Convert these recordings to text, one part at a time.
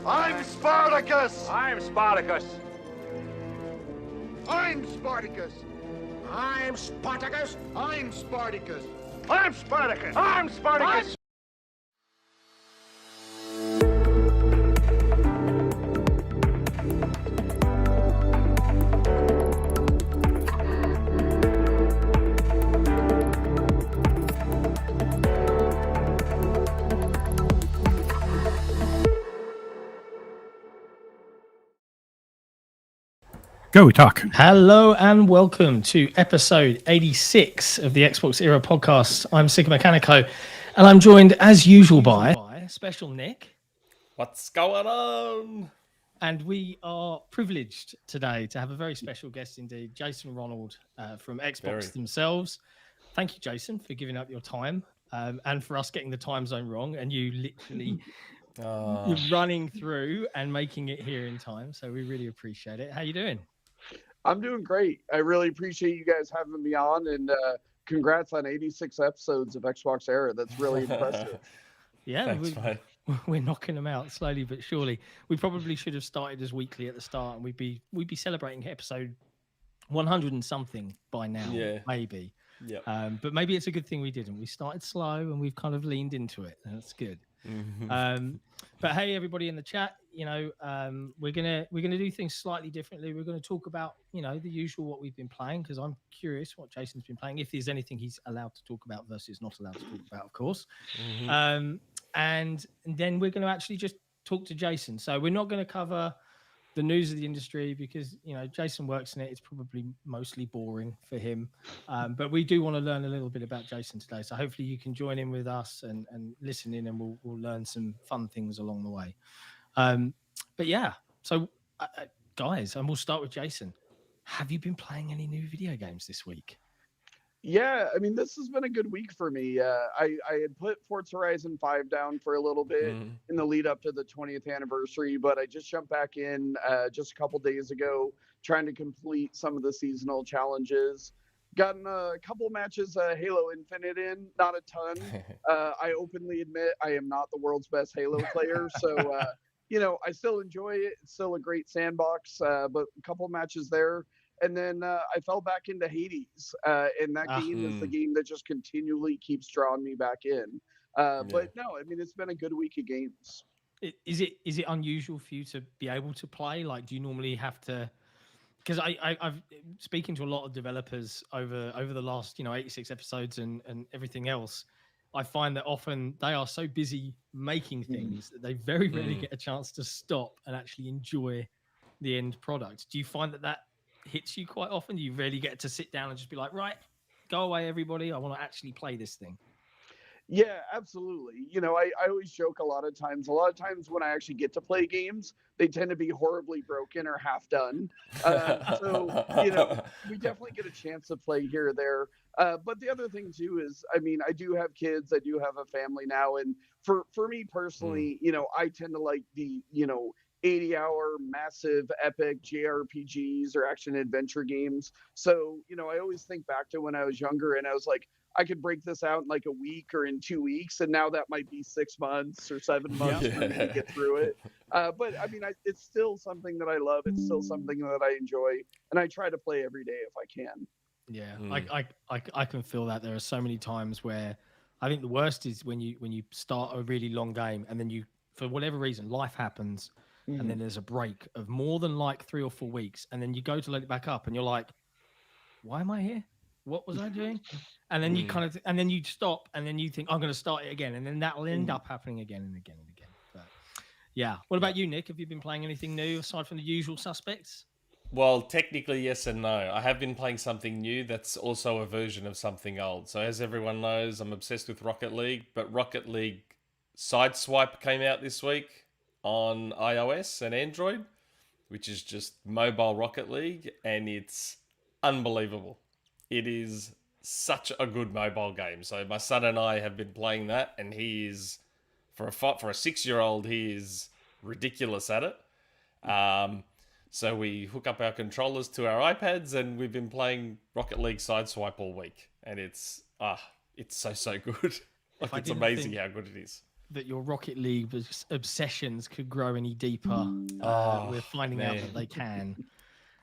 I'm Spartacus! I'm Spartacus. I'm Spartacus! I'm Spartacus. I'm Spartacus! I'm Spartacus. I'm Spartacus. Go talk. Hello and welcome to episode 86 of the Xbox Era podcast. I'm Sikamikanico and I'm joined as usual by Shpeshal Nick. What's going on? And we are privileged today to have a very special guest indeed, Jason Ronald from Xbox themselves. Thank you, Jason, for giving up your time and for us getting the time zone wrong and you literally you're running through and making it here in time. So we really appreciate it. How you doing? I'm doing great. I really appreciate you guys having me on, and congrats on 86 episodes of XboxEra. That's really impressive. Yeah, we're knocking them out slowly but surely. We probably should have started as weekly at the start, and we'd be celebrating episode 100 and something by now. Yeah, maybe. Yeah. But maybe it's a good thing we didn't. We started slow, and we've kind of leaned into it, and that's good. Mm-hmm. But hey, everybody in the chat, you know, we're gonna do things slightly differently. We're gonna talk about, you know, the usual what we've been playing, because I'm curious what Jason's been playing, if there's anything he's allowed to talk about versus not allowed to talk about, of course. Mm-hmm. And then we're gonna actually just talk to Jason. So we're not gonna cover the news of the industry because, you know, Jason works in it. It's probably mostly boring for him. But we do want to learn a little bit about Jason today. So hopefully you can join in with us and listen in, and we'll learn some fun things along the way. But yeah, so guys, and we'll start with Jason. Have you been playing any new video games this week? Yeah, I mean, this has been a good week for me. I had put Forza Horizon 5 down for a little bit in the lead up to the 20th anniversary, but I just jumped back in just a couple days ago, trying to complete some of the seasonal challenges. Gotten a couple matches Halo Infinite in, not a ton. I openly admit I am not the world's best Halo player, so you know, I still enjoy it. It's still a great sandbox, but a couple matches there. And then I fell back into Hades, and that game is the game that just continually keeps drawing me back in. But no, I mean, it's been a good week of games. Is it unusual for you to be able to play? Like, do you normally have to? Because I've speaking to a lot of developers over the last, you know, 86 episodes and everything else. I find that often they are so busy making things that they very rarely get a chance to stop and actually enjoy the end product. Do you find that hits you quite often? Do you really get to sit down and just be like, right, go away, everybody, I want to actually play this thing? Yeah, absolutely. You know, I always joke a lot of times when I actually get to play games, they tend to be horribly broken or half done. So, you know, we definitely get a chance to play here or there. But the other thing too is, I mean, I do have kids, I do have a family now. And for me personally, you know, I tend to like the, you know, 80-hour massive epic JRPGs or action adventure games. So, you know, I always think back to when I was younger and I was like, I could break this out in like a week or in 2 weeks. And now that might be 6 months or 7 months for me to get through it. But I mean, it's still something that I love. It's still something that I enjoy. And I try to play every day if I can. Yeah, I can feel that. There are so many times where I think the worst is when you start a really long game and then you, for whatever reason, life happens. And then there's a break of more than like 3 or 4 weeks. And then you go to load it back up and you're like, why am I here? What was I doing? And then you kind of, and then you stop and then you think, I'm going to start it again. And then that will end up happening again and again and again. But yeah. What about you, Nick? Have you been playing anything new aside from the usual suspects? Well, technically, yes and no. I have been playing something new that's also a version of something old. So as everyone knows, I'm obsessed with Rocket League, but Rocket League Sideswipe came out this week on iOS and Android, which is just mobile Rocket League, and it's unbelievable. It is such a good mobile game. So my son and I have been playing that, and he is, for a 6-year-old, he is ridiculous at it. So we hook up our controllers to our iPads, and we've been playing Rocket League Sideswipe all week, and it's so good. Like, it's amazing how good it is. that your Rocket League obsessions could grow any deeper. We're finding out that they can.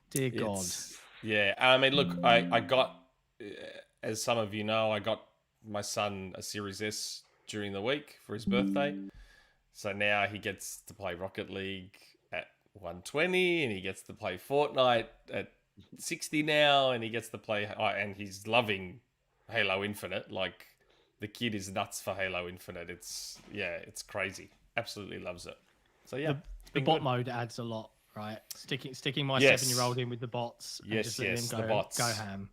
Dear God. Yeah, I mean, look, I got, as some of you know, I got my son a Series S during the week for his birthday. So now he gets to play Rocket League at 120, and he gets to play Fortnite at 60 now, and he gets to play, and he's loving Halo Infinite. Like, the kid is nuts for Halo Infinite. It's crazy. Absolutely loves it. So yeah, the bot mode adds a lot, right? Sticking my 7-year-old in with the bots. Yes, the bots. Go ham.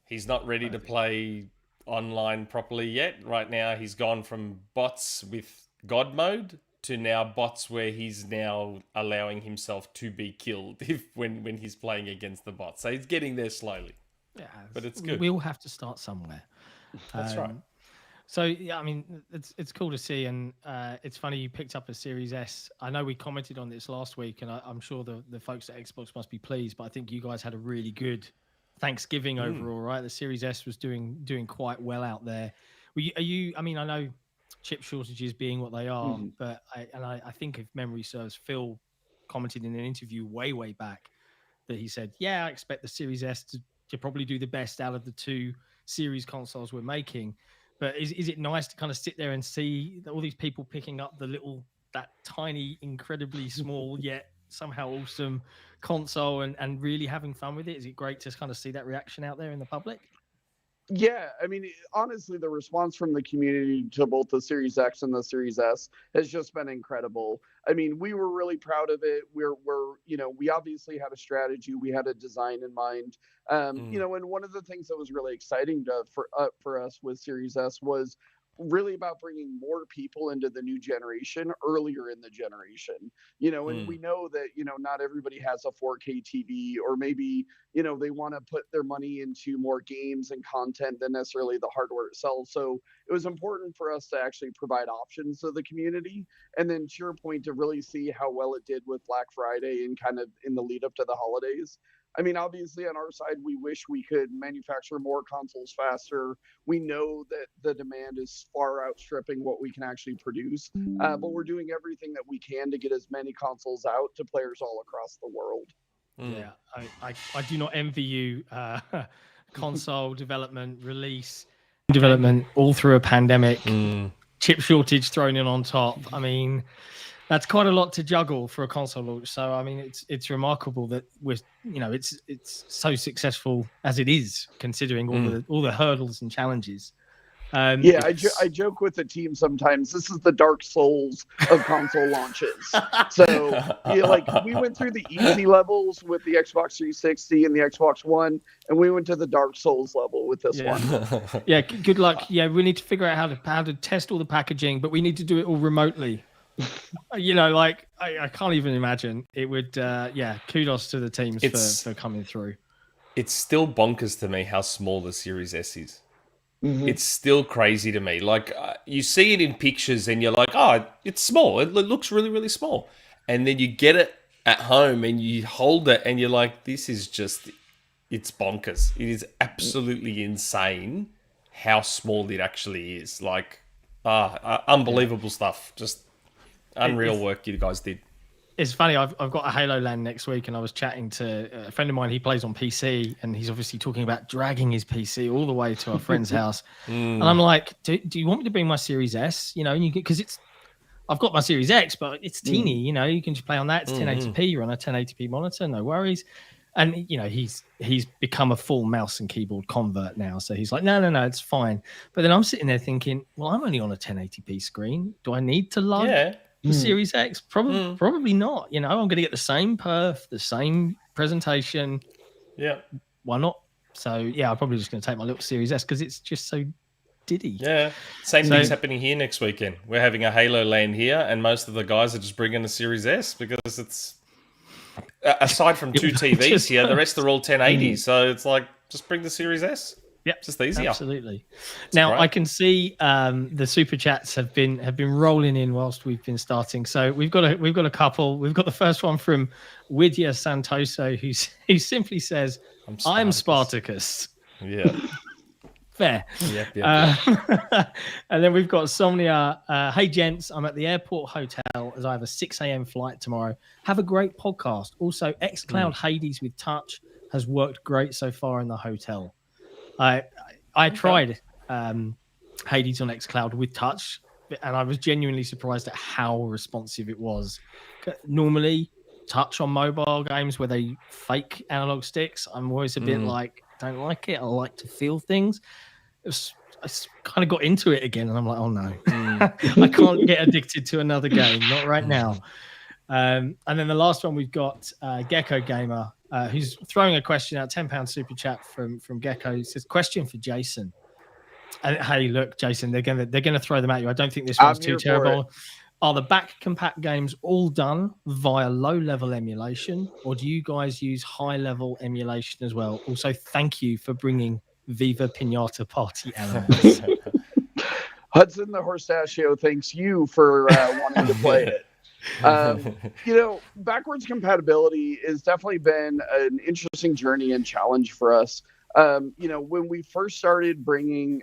He's not ready to play online properly yet. Right now, he's gone from bots with God mode to now bots where he's now allowing himself to be killed when he's playing against the bots. So he's getting there slowly. Yeah, but it's good. We all have to start somewhere. That's right. So yeah, I mean, it's cool to see, and it's funny you picked up a Series S. I know we commented on this last week, and I'm sure the folks at Xbox must be pleased. But I think you guys had a really good Thanksgiving overall, right? The Series S was doing quite well out there. Are you? I mean, I know chip shortages being what they are, but I think if memory serves, Phil commented in an interview way back that he said, "Yeah, I expect the Series S to probably do the best out of the two series consoles we're making." But is it nice to kind of sit there and see all these people picking up that tiny, incredibly small yet somehow awesome console and really having fun with it? Is it great to kind of see that reaction out there in the public? Yeah, I mean, honestly, the response from the community to both the Series X and the Series S has just been incredible. I mean, we were really proud of it. We obviously had a strategy, we had a design in mind, and one of the things that was really exciting for us with Series S was really about bringing more people into the new generation earlier in the generation, and we know that, not everybody has a 4K TV, or maybe, they want to put their money into more games and content than necessarily the hardware itself. So it was important for us to actually provide options to the community. And then to your point, to really see how well it did with Black Friday and kind of in the lead up to the holidays. I mean, obviously on our side, we wish we could manufacture more consoles faster. We know that the demand is far outstripping what we can actually produce, but we're doing everything that we can to get as many consoles out to players all across the world. Yeah, I do not envy you. Console development, release, development, all through a pandemic, chip shortage thrown in on top. I mean, that's quite a lot to juggle for a console launch. So I mean, it's remarkable that it's so successful as it is, considering all the hurdles and challenges. I joke with the team sometimes. This is the Dark Souls of console launches. So we went through the easy levels with the Xbox 360 and the Xbox One, and we went to the Dark Souls level with this one. Yeah, good luck. Yeah, we need to figure out how to test all the packaging, but we need to do it all remotely. I can't even imagine. It would. Kudos to the teams for coming through. It's still bonkers to me how small the Series S is. It's still crazy to me. Like, you see it in pictures and you're like, oh, it's small. It looks really, really small. And then you get it at home and you hold it and you're like, this is just, it's bonkers. It is absolutely insane how small it actually is. Like, unbelievable stuff. Just unreal work you guys did. It's funny, I've got a Halo LAN next week, and I was chatting to a friend of mine. He plays on PC, and he's obviously talking about dragging his PC all the way to our friend's house. And I'm like, do you want me to bring my Series S? Because I've got my Series X, but it's teeny. You can just play on that. It's 1080p. You're on a 1080p monitor, no worries. And he's become a full mouse and keyboard convert now, so he's like, no, it's fine. But then I'm sitting there thinking, well, I'm only on a 1080p screen. Do I need to lug the Series X? Probably not. I'm going to get the same perf, the same presentation. Yeah, why not? So yeah, I'm probably just going to take my little Series S because it's just so diddy. Yeah, same thing's happening here next weekend. We're having a Halo LAN here, and most of the guys are just bringing a Series S because it's, aside from two TVs here, the rest are all 1080. So it's like, just bring the Series S. Yep, just easier. Absolutely. Now great. I can see the super chats have been rolling in whilst we've been starting. So we've got a couple. We've got the first one from Widya Santoso, who simply says, "I'm Spartacus." Yeah. Fair. Yep. And then we've got Somnia. Hey, gents, I'm at the airport hotel as I have a 6 a.m. flight tomorrow. Have a great podcast. Also, xCloud Hades with touch has worked great so far in the hotel. I tried Hades on xCloud with touch, and I was genuinely surprised at how responsive it was. Normally, touch on mobile games where they fake analog sticks, I'm always a bit like, don't like it. I like to feel things. I kind of got into it again, and I'm like, oh no, I can't get addicted to another game, not right now. And then the last one we've got Gecko Gamer, who's throwing a question out, £10 super chat from Gecko. It says, question for Jason. And hey, look, Jason, they're gonna throw them at you. I don't think this one's too terrible. Are the back compat games all done via low-level emulation, or do you guys use high-level emulation as well? Also, thank you for bringing Viva Pinata Party elements. Hudson the Horstachio thanks you for wanting to play it. Backwards compatibility has definitely been an interesting journey and challenge for us. When we first started bringing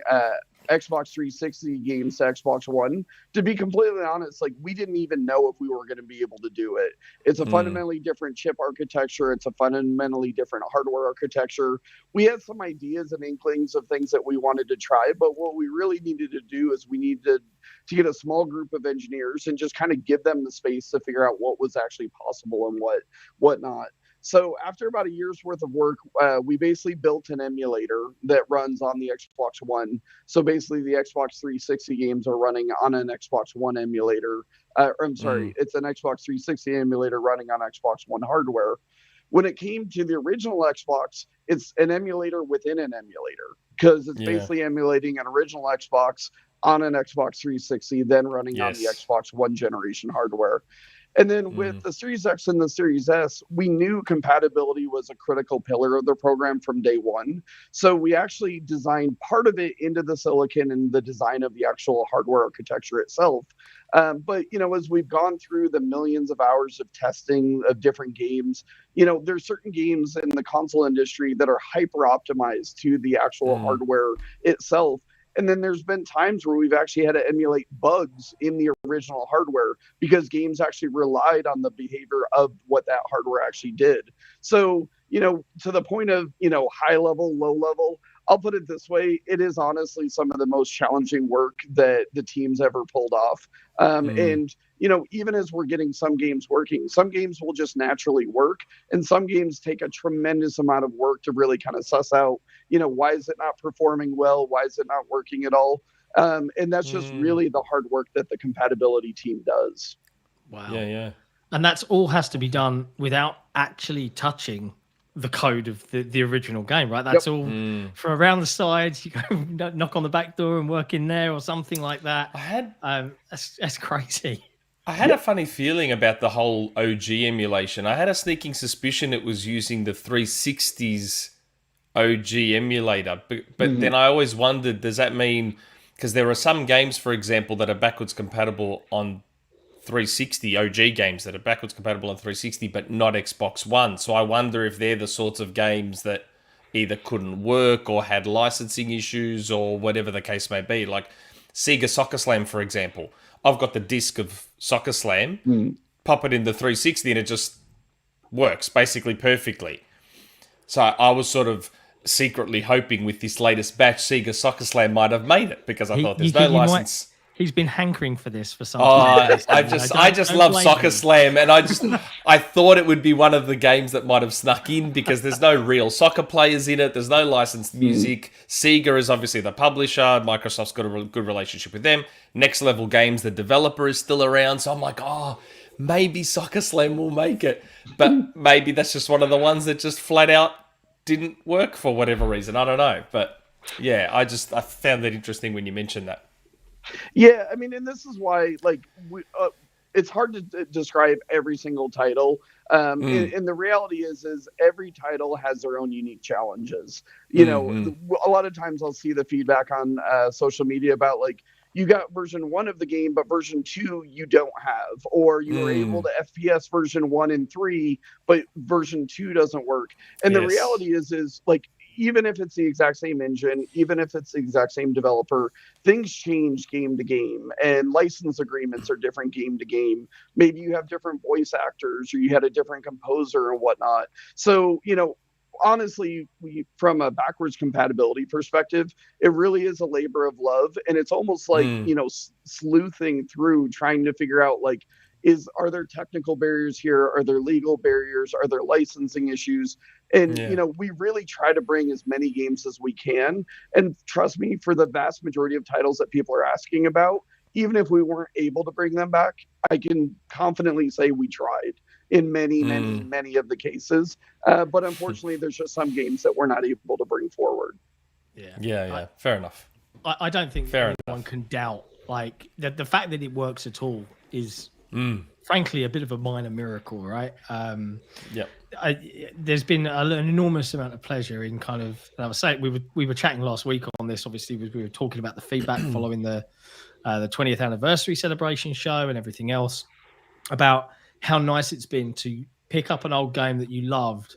Xbox 360 games to Xbox One, to be completely honest, like, we didn't even know if we were going to be able to do it. It's a fundamentally different chip architecture. It's a fundamentally different hardware architecture. We had some ideas and inklings of things that we wanted to try, but what we really needed to do is we needed to get a small group of engineers and just kind of give them the space to figure out what was actually possible and what not. So after about a year's worth of work, we basically built an emulator that runs on the Xbox One. So basically the Xbox 360 games are running on an Xbox One emulator. It's an Xbox 360 emulator running on Xbox One hardware. When it came to the original Xbox, it's an emulator within an emulator, because it's basically emulating an original Xbox on an Xbox 360, then running on the Xbox One generation hardware. And then with the Series X and the Series S, we knew compatibility was a critical pillar of the program from day one. So we actually designed part of it into the silicon and the design of the actual hardware architecture itself. But, as we've gone through the millions of hours of testing of different games, there's certain games in the console industry that are hyper optimized to the actual hardware itself. And then there's been times where we've actually had to emulate bugs in the original hardware because games actually relied on the behavior of what that hardware actually did. So, to the point of, high level, low level, I'll put it this way. It is honestly some of the most challenging work that the team's ever pulled off. And, even as we're getting some games working, some games will just naturally work. And some games take a tremendous amount of work to really kind of suss out, why is it not performing well? Why is it not working at all? And that's just really the hard work that the compatibility team does. Wow. Yeah. And that's all has to be done without actually touching the code of the original game, right? That's all from around the sides. You go knock on the back door and work in there or something like that. That's crazy. I had a funny feeling about the whole OG emulation. I had a sneaking suspicion it was using the 360's OG emulator, but then I always wondered, does that mean, because there are some games, for example, that are backwards compatible on 360, OG games that are backwards compatible on 360, but not Xbox One. So I wonder if they're the sorts of games that either couldn't work or had licensing issues or whatever the case may be. Like Sega Soccer Slam, for example. I've got the disc of Soccer Slam, pop it in the 360 and it just works basically perfectly. So I was sort of secretly hoping with this latest batch, Sega Soccer Slam might have made it, because I thought there's no license. He's been hankering for this for some time. I just love Soccer Slam, and I thought it would be one of the games that might have snuck in, because there's no real soccer players in it. There's no licensed music. Sega is obviously the publisher. Microsoft's got a good relationship with them. Next Level Games, the developer, is still around. So I'm like, maybe Soccer Slam will make it, but maybe that's just one of the ones that just flat out didn't work for whatever reason. I don't know, but yeah, I found that interesting when you mentioned that. Yeah, I mean, and this is why, it's hard to describe every single title. And the reality is every title has their own unique challenges. A lot of times I'll see the feedback on social media about, you got version 1 of the game, but version 2 you don't have, or you were able to FPS version 1 and 3, but version 2 doesn't work. And the reality is even if it's the exact same engine, even if it's the exact same developer, things change game to game, and license agreements are different game to game. Maybe you have different voice actors, or you had a different composer and whatnot. So, honestly, from a backwards compatibility perspective, it really is a labor of love, and it's almost like sleuthing through, trying to figure out, like, are there technical barriers here? Are there legal barriers? Are there licensing issues? And we really try to bring as many games as we can. And trust me, for the vast majority of titles that people are asking about, even if we weren't able to bring them back, I can confidently say we tried in many of the cases. But unfortunately, there's just some games that we're not able to bring forward. Yeah. Fair enough. I don't think anyone can doubt, like, the fact that it works at all is frankly a bit of a minor miracle, right? There's been an enormous amount of pleasure in kind of, and I was saying, we were chatting last week on this, obviously, we were talking about the feedback following the 20th anniversary celebration show and everything else, about how nice it's been to pick up an old game that you loved.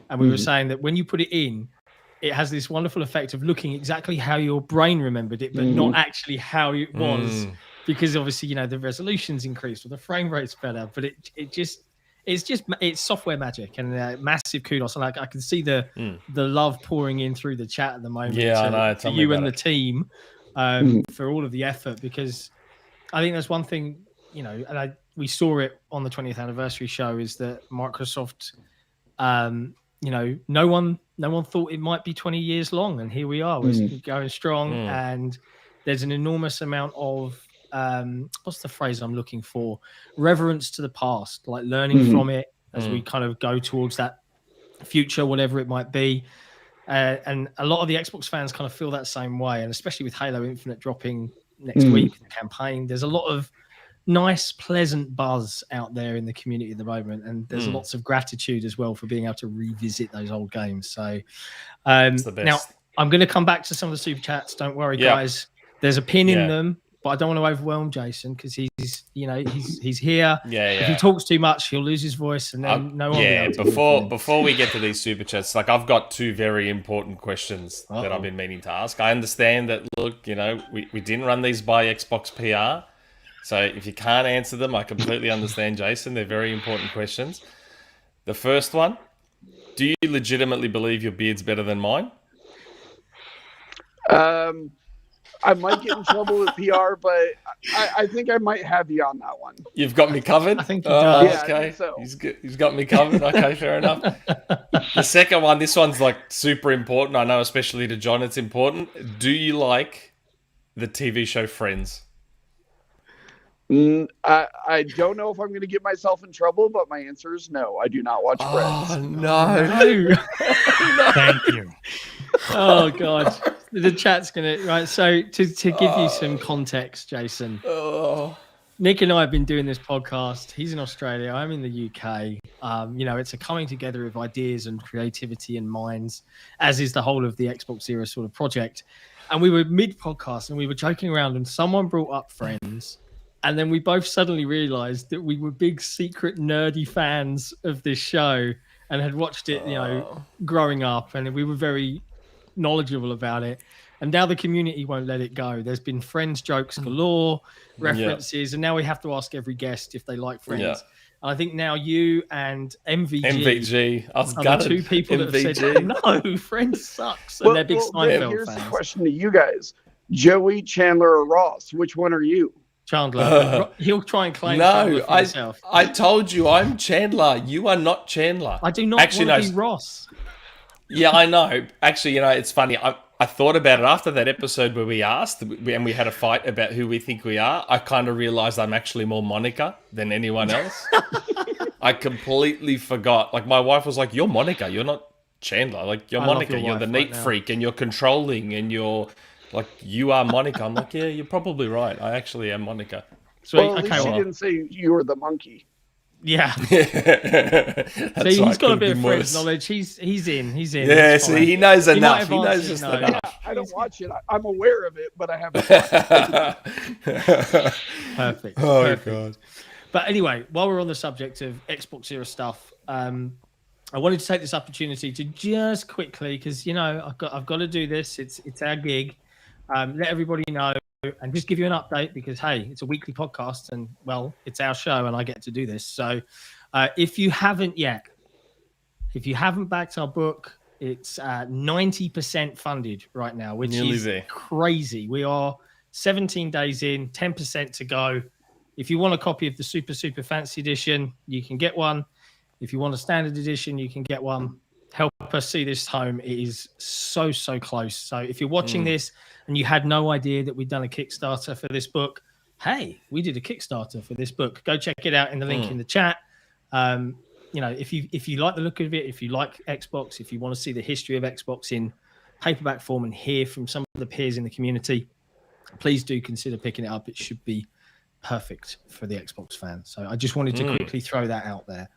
And we were saying that when you put it in, it has this wonderful effect of looking exactly how your brain remembered it, but not actually how it was, because obviously, the resolution's increased or the frame rate's better, but it's software magic, and massive kudos. And I can see the love pouring in through the chat at the moment. I know. To you and the team for all of the effort, because I think that's one thing, and we saw it on the 20th anniversary show, is that Microsoft, no one thought it might be 20 years long, and here we are. We're going strong, and there's an enormous amount of what's the phrase I'm looking for? Reverence to the past, like learning from it as we kind of go towards that future, whatever it might be. And a lot of the Xbox fans kind of feel that same way, and especially with Halo Infinite dropping next week, the campaign, there's a lot of nice, pleasant buzz out there in the community at the moment, and there's lots of gratitude as well for being able to revisit those old games. So now I'm going to come back to some of the super chats. Don't worry, guys. There's a pin in them, but I don't want to overwhelm Jason, because he's here. If he talks too much, he'll lose his voice, and then no one. Yeah. Before we get to these super chats, like, I've got two very important questions that I've been meaning to ask. I understand that. Look, we didn't run these by Xbox PR. So if you can't answer them, I completely understand, Jason. They're very important questions. The first one, do you legitimately believe your beard's better than mine? I might get in trouble with PR, but I think I might have you on that one. You've got me covered? I think you do. Yeah, okay. I think so. He's got me covered. Okay, fair enough. The second one, this one's like super important. I know, especially to John, it's important. Do you like the TV show Friends? I don't know if I'm going to get myself in trouble, but my answer is no. I do not watch Friends. Oh, no. Thank you. Oh, God. The chat's going to... Right, so to give you some context, Jason, Nick and I have been doing this podcast. He's in Australia. I'm in the UK. It's a coming together of ideas and creativity and minds, as is the whole of the XboxEra sort of project. And we were mid-podcast, and we were joking around, and someone brought up Friends. And then we both suddenly realized that we were big, secret, nerdy fans of this show and had watched it, growing up. And we were very knowledgeable about it. And now the community won't let it go. There's been Friends jokes galore, references. And now we have to ask every guest if they like Friends. Yeah. And I think now you and MVG are the two people that have said, no, Friends sucks. And they're big Seinfeld here's fans. The question to you guys. Joey, Chandler, or Ross? Which one are you? Chandler. He'll try and claim no, for himself. I told you I'm Chandler. You are not Chandler. I do not want to be Ross. Yeah, I know. Actually, it's funny. I thought about it after that episode where we asked and we had a fight about who we think we are. I kind of realized I'm actually more Monica than anyone else. I completely forgot. Like, my wife was like, "You're Monica. You're not Chandler. Like, you're Monica. You're the neat freak, and you're controlling, and you're like, you are Monica." I'm like, yeah, you're probably right. I actually am Monica. So at least she didn't say you were the monkey. Yeah. So he's got a bit of Friends knowledge. He's in. Yeah, see, he knows enough. He knows just enough. Yeah, I don't watch it. I'm aware of it, but I haven't watched it. Perfect. Oh, God. But anyway, while we're on the subject of Xbox Era stuff, I wanted to take this opportunity to just quickly, because I've got to do this. It's our gig. Let everybody know and just give you an update because hey, it's a weekly podcast and well, it's our show and I get to do this. So if you haven't backed our book, it's 90% funded right now, which is crazy. We are 17 days in, 10% to go. If you want a copy of the super fancy edition, you can get one. If you want a standard edition, you can get one. Help us see this home. It is so close. So if you're watching this and you had no idea that we'd done a Kickstarter for this book, hey, we did a Kickstarter for this book. Go check it out in the link in the chat. If you like the look of it, if you like Xbox, if you want to see the history of Xbox in paperback form and hear from some of the peers in the community, please do consider picking it up. It should be perfect for the Xbox fan. So I just wanted to quickly throw that out there.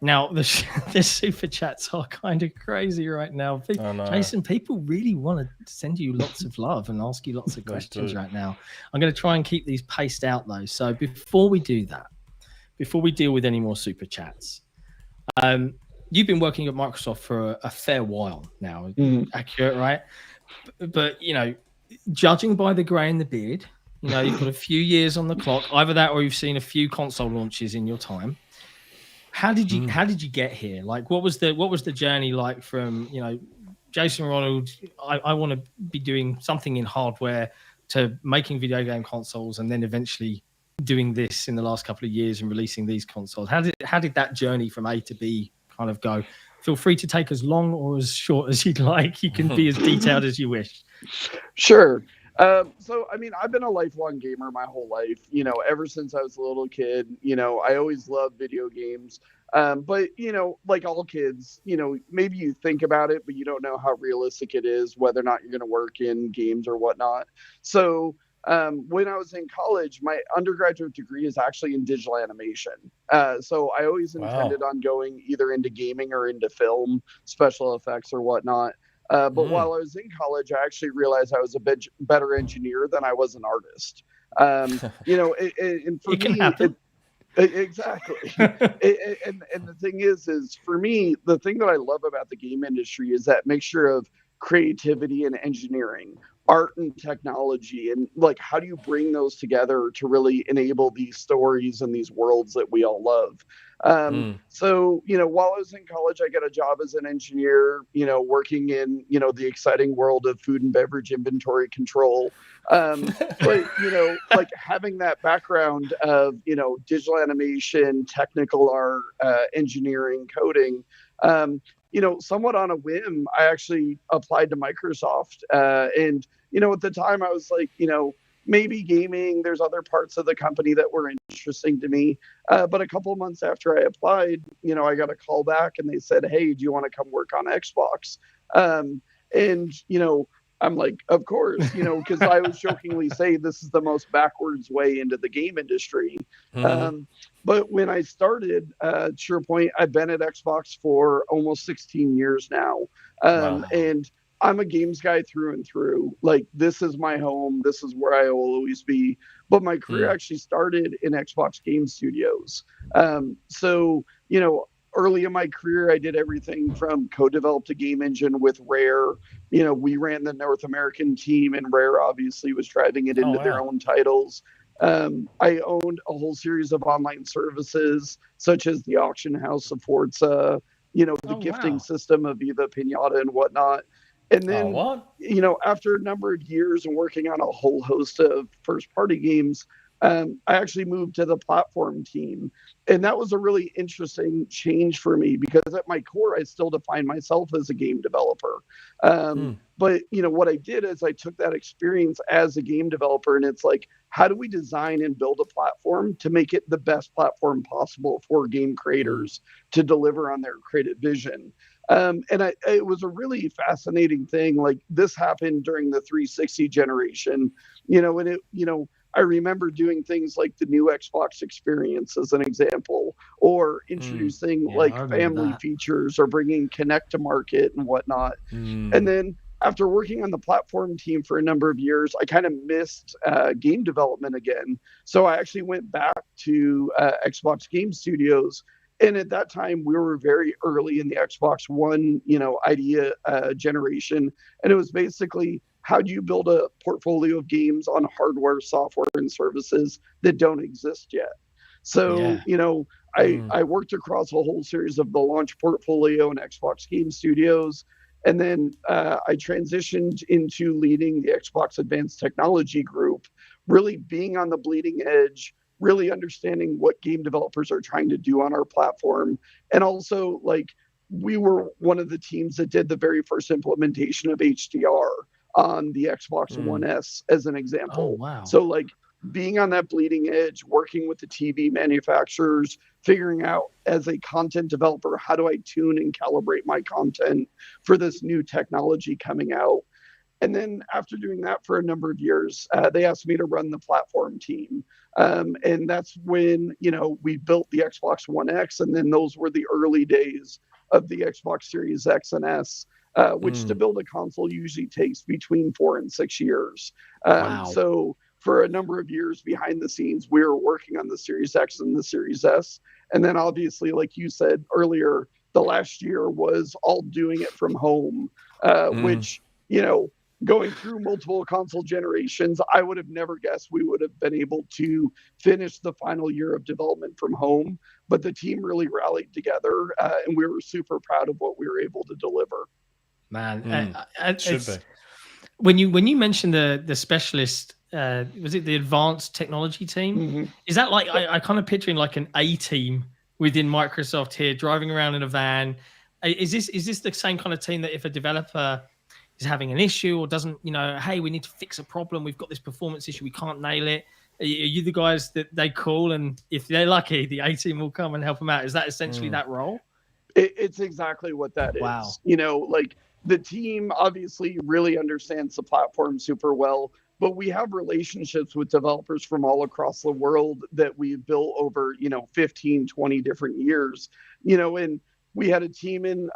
Now the super chats are kind of crazy right now. Jason, people really want to send you lots of love and ask you lots of questions right now. I'm going to try and keep these paced out though. So before we do that, before we deal with any more super chats, you've been working at Microsoft for a fair while now. Accurate, right? But judging by the grey in the beard, you've got a few years on the clock. Either that or you've seen a few console launches in your time. How did you get here? Like, what was the journey like from Jason Ronald? I want to be doing something in hardware to making video game consoles, and then eventually doing this in the last couple of years and releasing these consoles. How did that journey from A to B kind of go? Feel free to take as long or as short as you'd like. You can be as detailed as you wish. Sure. So, I mean, I've been a lifelong gamer my whole life, ever since I was a little kid. I always loved video games. But, like all kids, maybe you think about it, but you don't know how realistic it is, whether or not you're going to work in games or whatnot. So when I was in college, my undergraduate degree is actually in digital animation. So I always intended on going either into gaming or into film, special effects or whatnot. But while I was in college, I actually realized I was a bit better engineer than I was an artist. And for me, exactly. and the thing is for me, the thing that I love about the game industry is that mixture of creativity and engineering, art and technology, and like how do you bring those together to really enable these stories and these worlds that we all love. So while I was in college, I got a job as an engineer, working in the exciting world of food and beverage inventory control. But like having that background of digital animation, technical art, engineering, coding, somewhat on a whim, I actually applied to Microsoft. And, at the time I was like, maybe gaming, there's other parts of the company that were interesting to me. But a couple of months after I applied, I got a call back and they said, hey, do you want to come work on Xbox? And, I'm like, of course, because I was jokingly say this is the most backwards way into the game industry. But when I started, to your point, I've been at Xbox for almost 16 years now. And I'm a games guy through and through. Like, this is my home. This is where I will always be. But my career actually started in Xbox Game Studios. So, early in my career, I did everything from co-developed a game engine with Rare. We ran the North American team, and Rare obviously was driving it into their own titles. I owned a whole series of online services, such as the auction house of Forza, the gifting system of Viva Pinata and whatnot. And then, after a number of years and working on a whole host of first-party games, I actually moved to the platform team. And that was a really interesting change for me because at my core, I still define myself as a game developer. But, what I did is I took that experience as a game developer and it's like, how do we design and build a platform to make it the best platform possible for game creators to deliver on their creative vision? And it was a really fascinating thing. Like, this happened during the 360 generation, and I remember doing things like the new Xbox experience as an example, or introducing family features or bringing Kinect to market and whatnot. And then after working on the platform team for a number of years, I kind of missed game development again. So I actually went back to Xbox Game Studios And at that time, we were very early in the Xbox One, idea generation. And it was basically, how do you build a portfolio of games on hardware, software, and services that don't exist yet? So, I worked across a whole series of the launch portfolio and Xbox Game Studios. And then I transitioned into leading the Xbox Advanced Technology Group, really being on the bleeding edge, really understanding what game developers are trying to do on our platform. And also, we were one of the teams that did the very first implementation of HDR on the Xbox One S, as an example. Oh, wow. So, being on that bleeding edge, working with the TV manufacturers, figuring out as a content developer, how do I tune and calibrate my content for this new technology coming out? And then after doing that for a number of years, they asked me to run the platform team. And that's when, we built the Xbox One X, and then those were the early days of the Xbox Series X and S, which to build a console usually takes between 4 and 6 years. Wow. So for a number of years behind the scenes, we were working on the Series X and the Series S. And then obviously, like you said earlier, the last year was all doing it from home, which, going through multiple console generations, I would have never guessed we would have been able to finish the final year of development from home. But the team really rallied together, and we were super proud of what we were able to deliver. Man, Should be. When you mentioned the specialist, was it the advanced technology team? Mm-hmm. Is that I kind of picturing like an A team within Microsoft here, driving around in a van? Is this the same kind of team that if a developer is having an issue or doesn't, hey, we need to fix a problem, we've got this performance issue, we can't nail it? Are you the guys that they call, and if they're lucky, the A team will come and help them out? Is that essentially that role? It's exactly what that is. Wow. The team obviously really understands the platform super well, but we have relationships with developers from all across the world that we've built over, 15, 20 different years, and we had a team in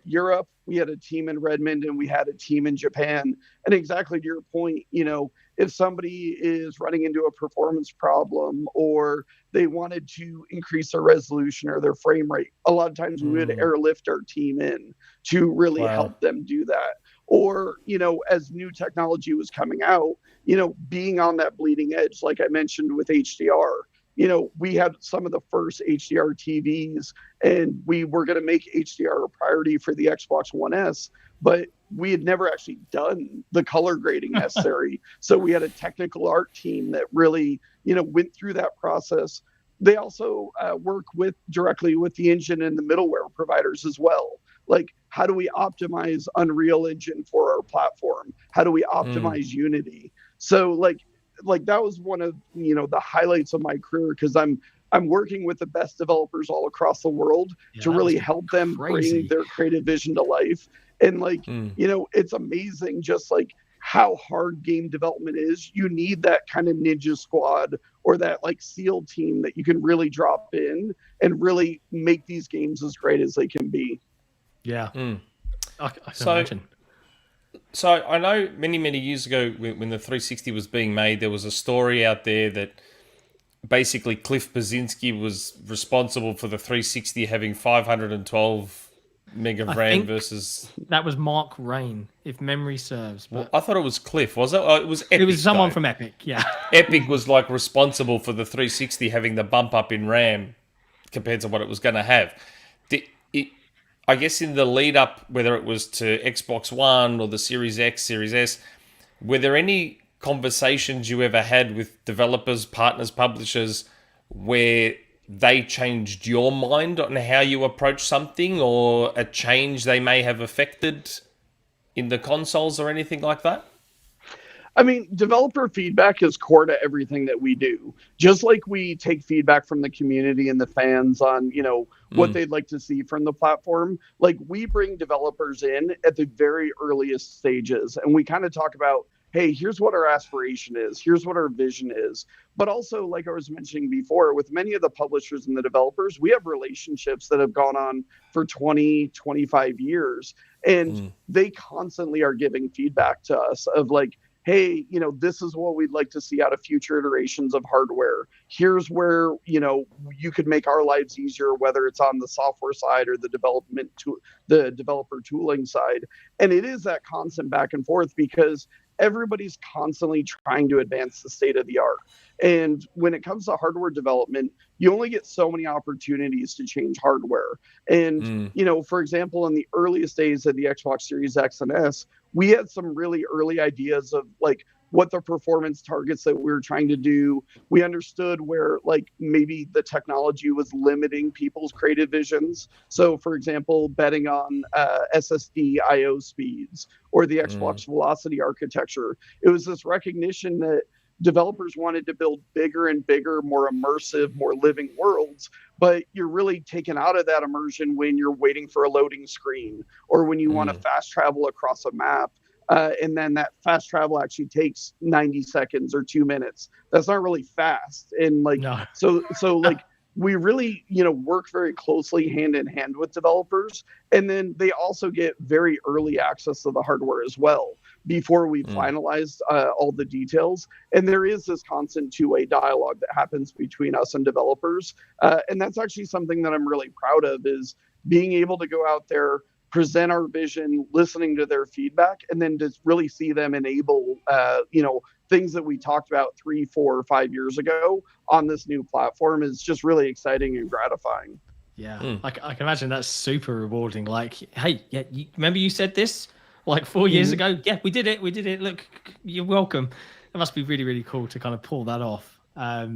Europe, we had a team in Redmond, and we had a team in Japan. And exactly to your point, if somebody is running into a performance problem or they wanted to increase their resolution or their frame rate, a lot of times we would airlift our team in to really help them do that. Or, as new technology was coming out, being on that bleeding edge, like I mentioned with HDR, we had some of the first HDR TVs, and we were going to make HDR a priority for the Xbox One S, but we had never actually done the color grading necessary. So we had a technical art team that really, went through that process. They also work directly with the engine and the middleware providers as well. How do we optimize Unreal Engine for our platform? How do we optimize Unity? So that was one of the highlights of my career, because I'm working with the best developers all across the world to really help them bring their creative vision to life. And it's amazing just how hard game development is. You need that kind of ninja squad or that SEAL team that you can really drop in and really make these games as great as they can be. Yeah. I can imagine. So I know many years ago when the 360 was being made, there was a story out there that basically Cliff Basinski was responsible for the 360 having 512 meg of RAM versus... That was Mark Rain, if memory serves. But... Well, I thought it was Cliff, was it? Oh, it was Epic. It was someone from Epic, yeah. Epic was responsible for the 360 having the bump up in RAM compared to what it was going to have. I guess in the lead up, whether it was to Xbox One or the Series X, Series S, were there any conversations you ever had with developers, partners, publishers, where they changed your mind on how you approach something, or a change they may have affected in the consoles or anything like that? I mean, developer feedback is core to everything that we do. Just like we take feedback from the community and the fans on, what they'd like to see from the platform. We bring developers in at the very earliest stages, and we kind of talk about, hey, here's what our aspiration is. Here's what our vision is. But also, like I was mentioning before, with many of the publishers and the developers, we have relationships that have gone on for 20, 25 years. And they constantly are giving feedback to us of hey, this is what we'd like to see out of future iterations of hardware. Here's where, you could make our lives easier, whether it's on the software side or the developer tooling side. And it is that constant back and forth because everybody's constantly trying to advance the state of the art. And when it comes to hardware development, you only get so many opportunities to change hardware. And, for example, in the earliest days of the Xbox Series X and S, we had some really early ideas of like what the performance targets that we were trying to do. We understood where like maybe the technology was limiting people's creative visions. So for example, betting on SSD IO speeds or the Xbox velocity architecture. It was this recognition that developers wanted to build bigger and bigger, more immersive, more living worlds, but you're really taken out of that immersion when you're waiting for a loading screen or when you want to fast travel across a map. And then that fast travel actually takes 90 seconds or 2 minutes. That's not really fast. And like, so like we really, work very closely hand in hand with developers. And then they also get very early access to the hardware as well before we finalize all the details. And there is this constant two-way dialogue that happens between us and developers. And that's actually something that I'm really proud of, is being able to go out there, present our vision, listening to their feedback, and then to really see them enable, things that we talked about 3, 4, 5 years ago on this new platform is just really exciting and gratifying. Yeah, I can imagine that's super rewarding. Like, hey, remember you said this like 4 years ago? Yeah, we did it. Look, you're welcome. It must be really, really cool to kind of pull that off. I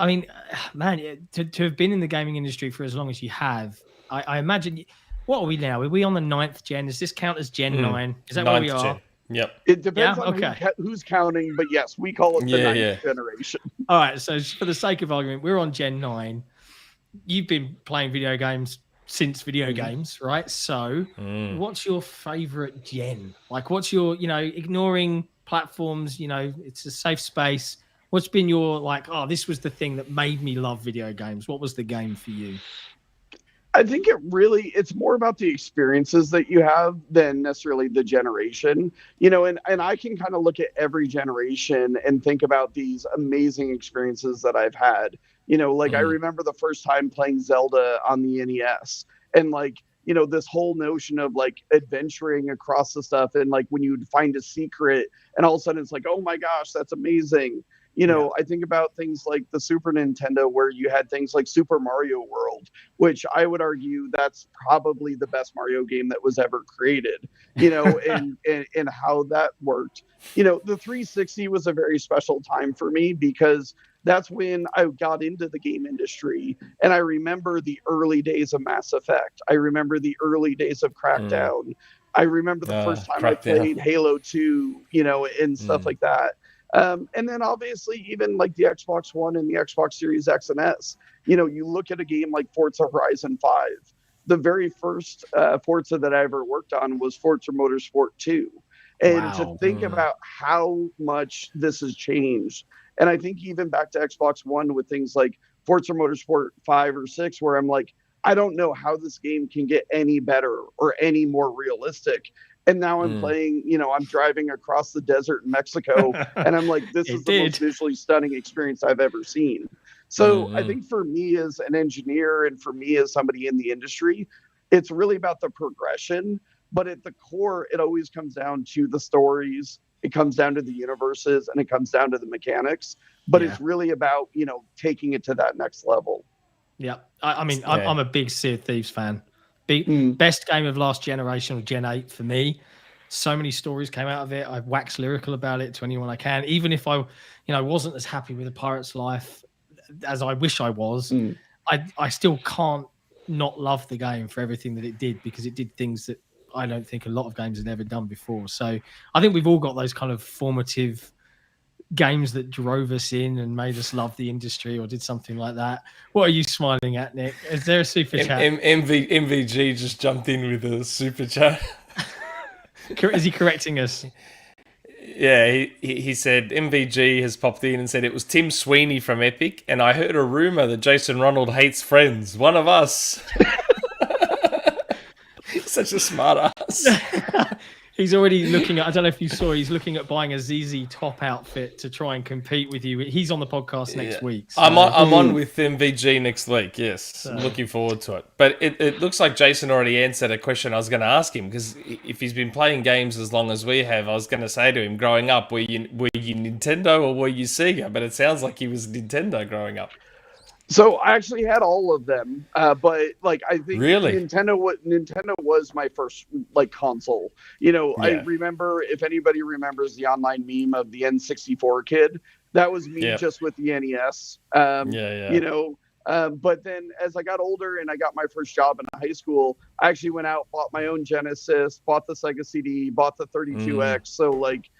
mean, man, to have been in the gaming industry for as long as you have, I imagine. What are we now? Are we on the 9th gen? Does this count as Gen 9? Is that where we are? Gen. Yep. It depends on who's counting, but yes, we call it the 9th generation. All right, so for the sake of argument, we're on Gen 9. You've been playing video games since video games, right? So what's your favorite gen? Like, what's your, ignoring platforms, it's a safe space. What's been your, like, oh, this was the thing that made me love video games? What was the game for you? I think it's more about the experiences that you have than necessarily the generation, and I can kind of look at every generation and think about these amazing experiences that I've had, I remember the first time playing Zelda on the NES and like, this whole notion of like adventuring across the stuff. And like when you would find a secret and all of a sudden it's like, oh my gosh, that's amazing. I think about things like the Super Nintendo where you had things like Super Mario World, which I would argue that's probably the best Mario game that was ever created, and how that worked. The 360 was a very special time for me because that's when I got into the game industry. And I remember the early days of Mass Effect. I remember the early days of Crackdown. I remember the first time I played Halo 2, and stuff like that. And then obviously even like the Xbox One and the Xbox Series X and S, you look at a game like Forza Horizon 5. The very first Forza that I ever worked on was Forza Motorsport 2. And to think about how much this has changed. And I think even back to Xbox One with things like Forza Motorsport 5 or 6, where I'm like, I don't know how this game can get any better or any more realistic. And now I'm playing, I'm driving across the desert in Mexico and I'm like, this is the most visually stunning experience I've ever seen. So I think for me as an engineer and for me as somebody in the industry, it's really about the progression. But at the core, it always comes down to the stories. It comes down to the universes and it comes down to the mechanics. But it's really about, taking it to that next level. Yeah. I mean, I'm a big Sea of Thieves fan. Best game of last generation, or Gen 8 for me. So many stories came out of it. I wax lyrical about it to anyone I can. Even if I, wasn't as happy with A Pirate's Life as I wish I was, I still can't not love the game for everything that it did, because it did things that I don't think a lot of games had ever done before. So I think we've all got those kind of formative games that drove us in and made us love the industry or did something like that. What are you smiling at, Nick? Is there a super chat? MVG just jumped in with a super chat. Is he correcting us? Yeah, he said MVG has popped in and said it was Tim Sweeney from Epic, and I heard a rumor that Jason Ronald hates Friends. One of us. Such a smart ass. He's already looking at. I don't know if you saw. He's looking at buying a ZZ Top outfit to try and compete with you. He's on the podcast next week. So. I'm on with MVG next week. Yes, I'm looking forward to it. But it looks like Jason already answered a question I was going to ask him, because if he's been playing games as long as we have, I was going to say to him, growing up, were you Nintendo or were you Sega? But it sounds like he was Nintendo growing up. So I actually had all of them, but like I think Nintendo was my first like console. I remember, if anybody remembers the online meme of the N64 kid, that was me just with the NES. But then as I got older and I got my first job in high school, I actually went out, bought my own Genesis, bought the Sega CD, bought the 32X. So like,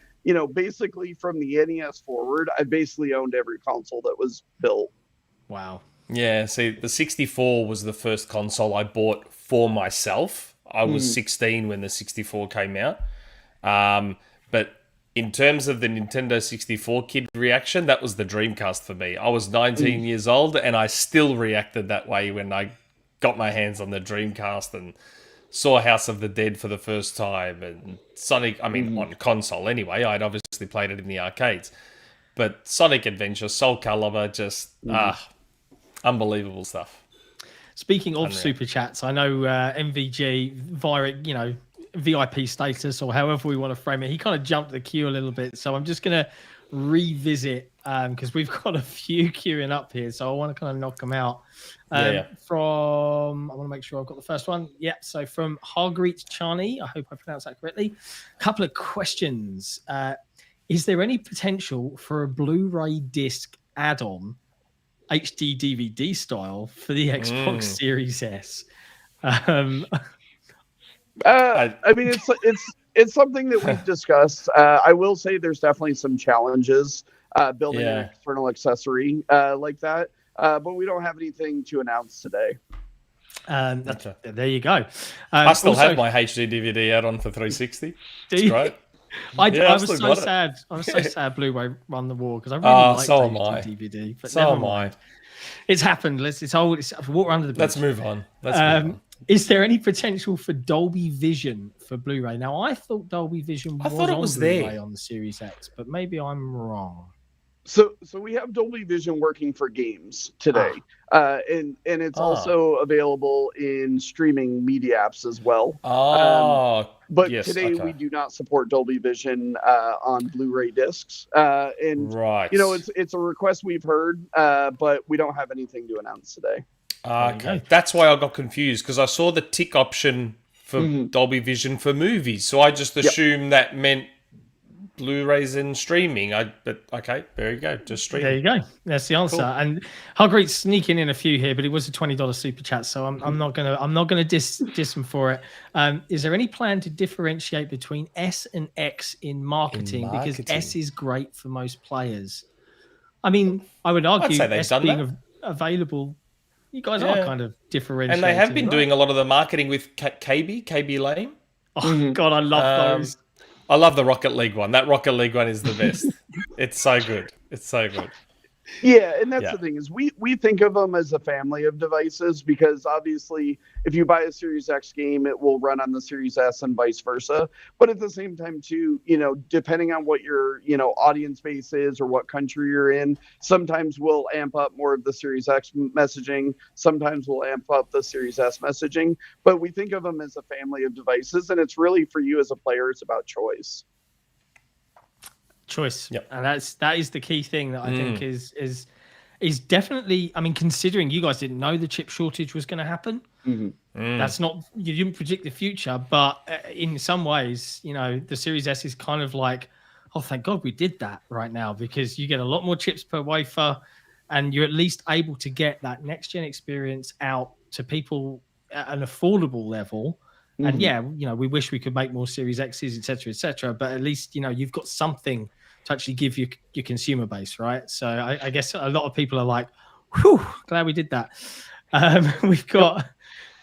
basically from the NES forward, I basically owned every console that was built. Wow. Yeah, see, the 64 was the first console I bought for myself. I was 16 when the 64 came out. But in terms of the Nintendo 64 kid reaction, that was the Dreamcast for me. I was 19 years old, and I still reacted that way when I got my hands on the Dreamcast and saw House of the Dead for the first time. And Sonic, on console anyway. I'd obviously played it in the arcades. But Sonic Adventure, Soul Calibur, just unbelievable stuff. Speaking of super chats, I know MVG via VIP status or however we want to frame it, he kind of jumped the queue a little bit. So I'm just gonna revisit because we've got a few queuing up here, so I want to kind of knock them out. From I want to make sure I've got the first one. Yeah, so from Hargreet Charney, I hope I pronounced that correctly. A couple of questions. Is there any potential for a Blu-ray disc add-on, HD DVD style, for the Xbox Series S? It's something that we've discussed. I will say there's definitely some challenges building an external accessory like that, but we don't have anything to announce today. There you go. I still have my HD DVD add-on for 360. It's great. I was so sad. I was so sad Blu-ray won the war because I really liked HD DVD. But never mind. It's happened. It's old. It's water under the bridge. Let's move on. Is there any potential for Dolby Vision for Blu-ray? Now, I thought Dolby Vision was Blu-ray there on the Series X, but maybe I'm wrong. So we have Dolby Vision working for games today, and it's also available in streaming media apps as well. But today we do not support Dolby Vision on Blu-ray discs, and it's a request we've heard, but we don't have anything to announce today. Okay, that's why I got confused, because I saw the tick option for Dolby Vision for movies, so I just assumed that meant Blu-rays and streaming. But okay, there you go, just streaming. There you go. That's the answer. Cool. And Hargreet's sneaking in a few here, but it was a $20 super chat, so I'm not gonna diss him for it. Is there any plan to differentiate between S and X in marketing? Because S is great for most players. I mean, I would argue S being available. You guys are kind of differentiating. And they have been doing a lot of the marketing with KB Lane. Oh, God, I love those. I love the Rocket League one. That Rocket League one is the best. It's so good. It's so good. Yeah, and that's the thing is we think of them as a family of devices, because obviously if you buy a Series X game, it will run on the Series S and vice versa. But at the same time too, depending on what your, audience base is or what country you're in, sometimes we'll amp up more of the Series X messaging. Sometimes we'll amp up the Series S messaging, but we think of them as a family of devices, and it's really for you as a player, it's about choice. And that is the key thing that I think is definitely, I mean, considering you guys didn't know the chip shortage was going to happen, that's not, you didn't predict the future, but in some ways, the Series S is kind of like, oh, thank God we did that right now, because you get a lot more chips per wafer and you're at least able to get that next gen experience out to people at an affordable level. And we wish we could make more Series X's, etc., but at least, you've got something to actually give your consumer base, right? So I guess a lot of people are like, whew, glad we did that. We've got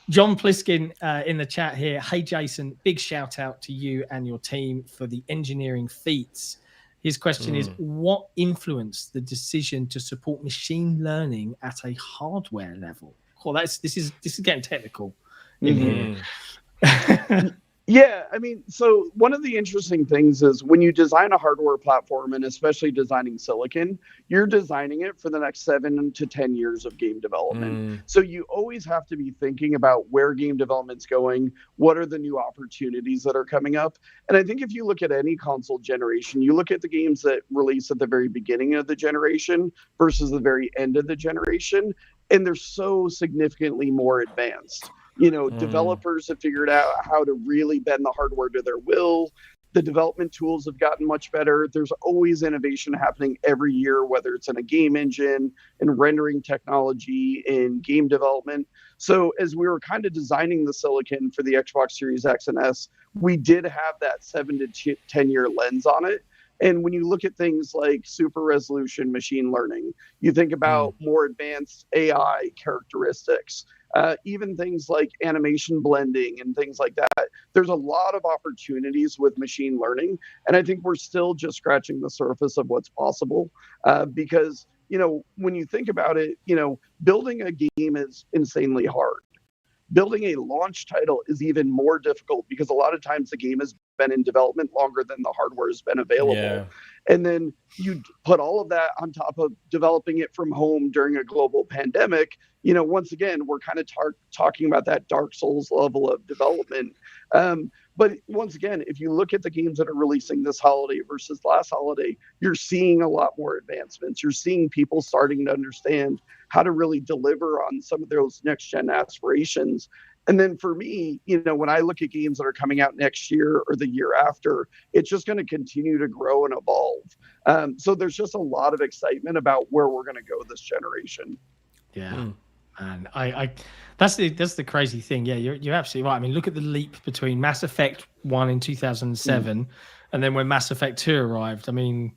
John Pliskin in the chat here. Hey, Jason, big shout out to you and your team for the engineering feats. His question is, what influenced the decision to support machine learning at a hardware level? Well, this is getting technical in here. Yeah, I mean, so one of the interesting things is when you design a hardware platform, and especially designing silicon, you're designing it for the next 7 to 10 years of game development. So you always have to be thinking about where game development's going, what are the new opportunities that are coming up. And I think if you look at any console generation, you look at the games that release at the very beginning of the generation versus the very end of the generation, and they're so significantly more advanced. Developers have figured out how to really bend the hardware to their will. The development tools have gotten much better. There's always innovation happening every year, whether it's in a game engine, in rendering technology, in game development. So as we were kind of designing the silicon for the Xbox Series X and S, we did have that 7 to 10 year lens on it. And when you look at things like super resolution machine learning, you think about more advanced AI characteristics, even things like animation blending and things like that. There's a lot of opportunities with machine learning. And I think we're still just scratching the surface of what's possible because, when you think about it, building a game is insanely hard. Building a launch title is even more difficult because a lot of times the game has been in development longer than the hardware has been available. Yeah. And then you put all of that on top of developing it from home during a global pandemic. Once again, we're kind of talking about that Dark Souls level of development. But once again, if you look at the games that are releasing this holiday versus last holiday, you're seeing a lot more advancements. You're seeing people starting to understand how to really deliver on some of those next-gen aspirations. And then for me, when I look at games that are coming out next year or the year after, it's just going to continue to grow and evolve. So there's just a lot of excitement about where we're going to go this generation. Yeah. And I that's the crazy thing. Yeah, you're absolutely right. I mean, look at the leap between Mass Effect 1 in 2007 and then when Mass Effect 2 arrived. I mean,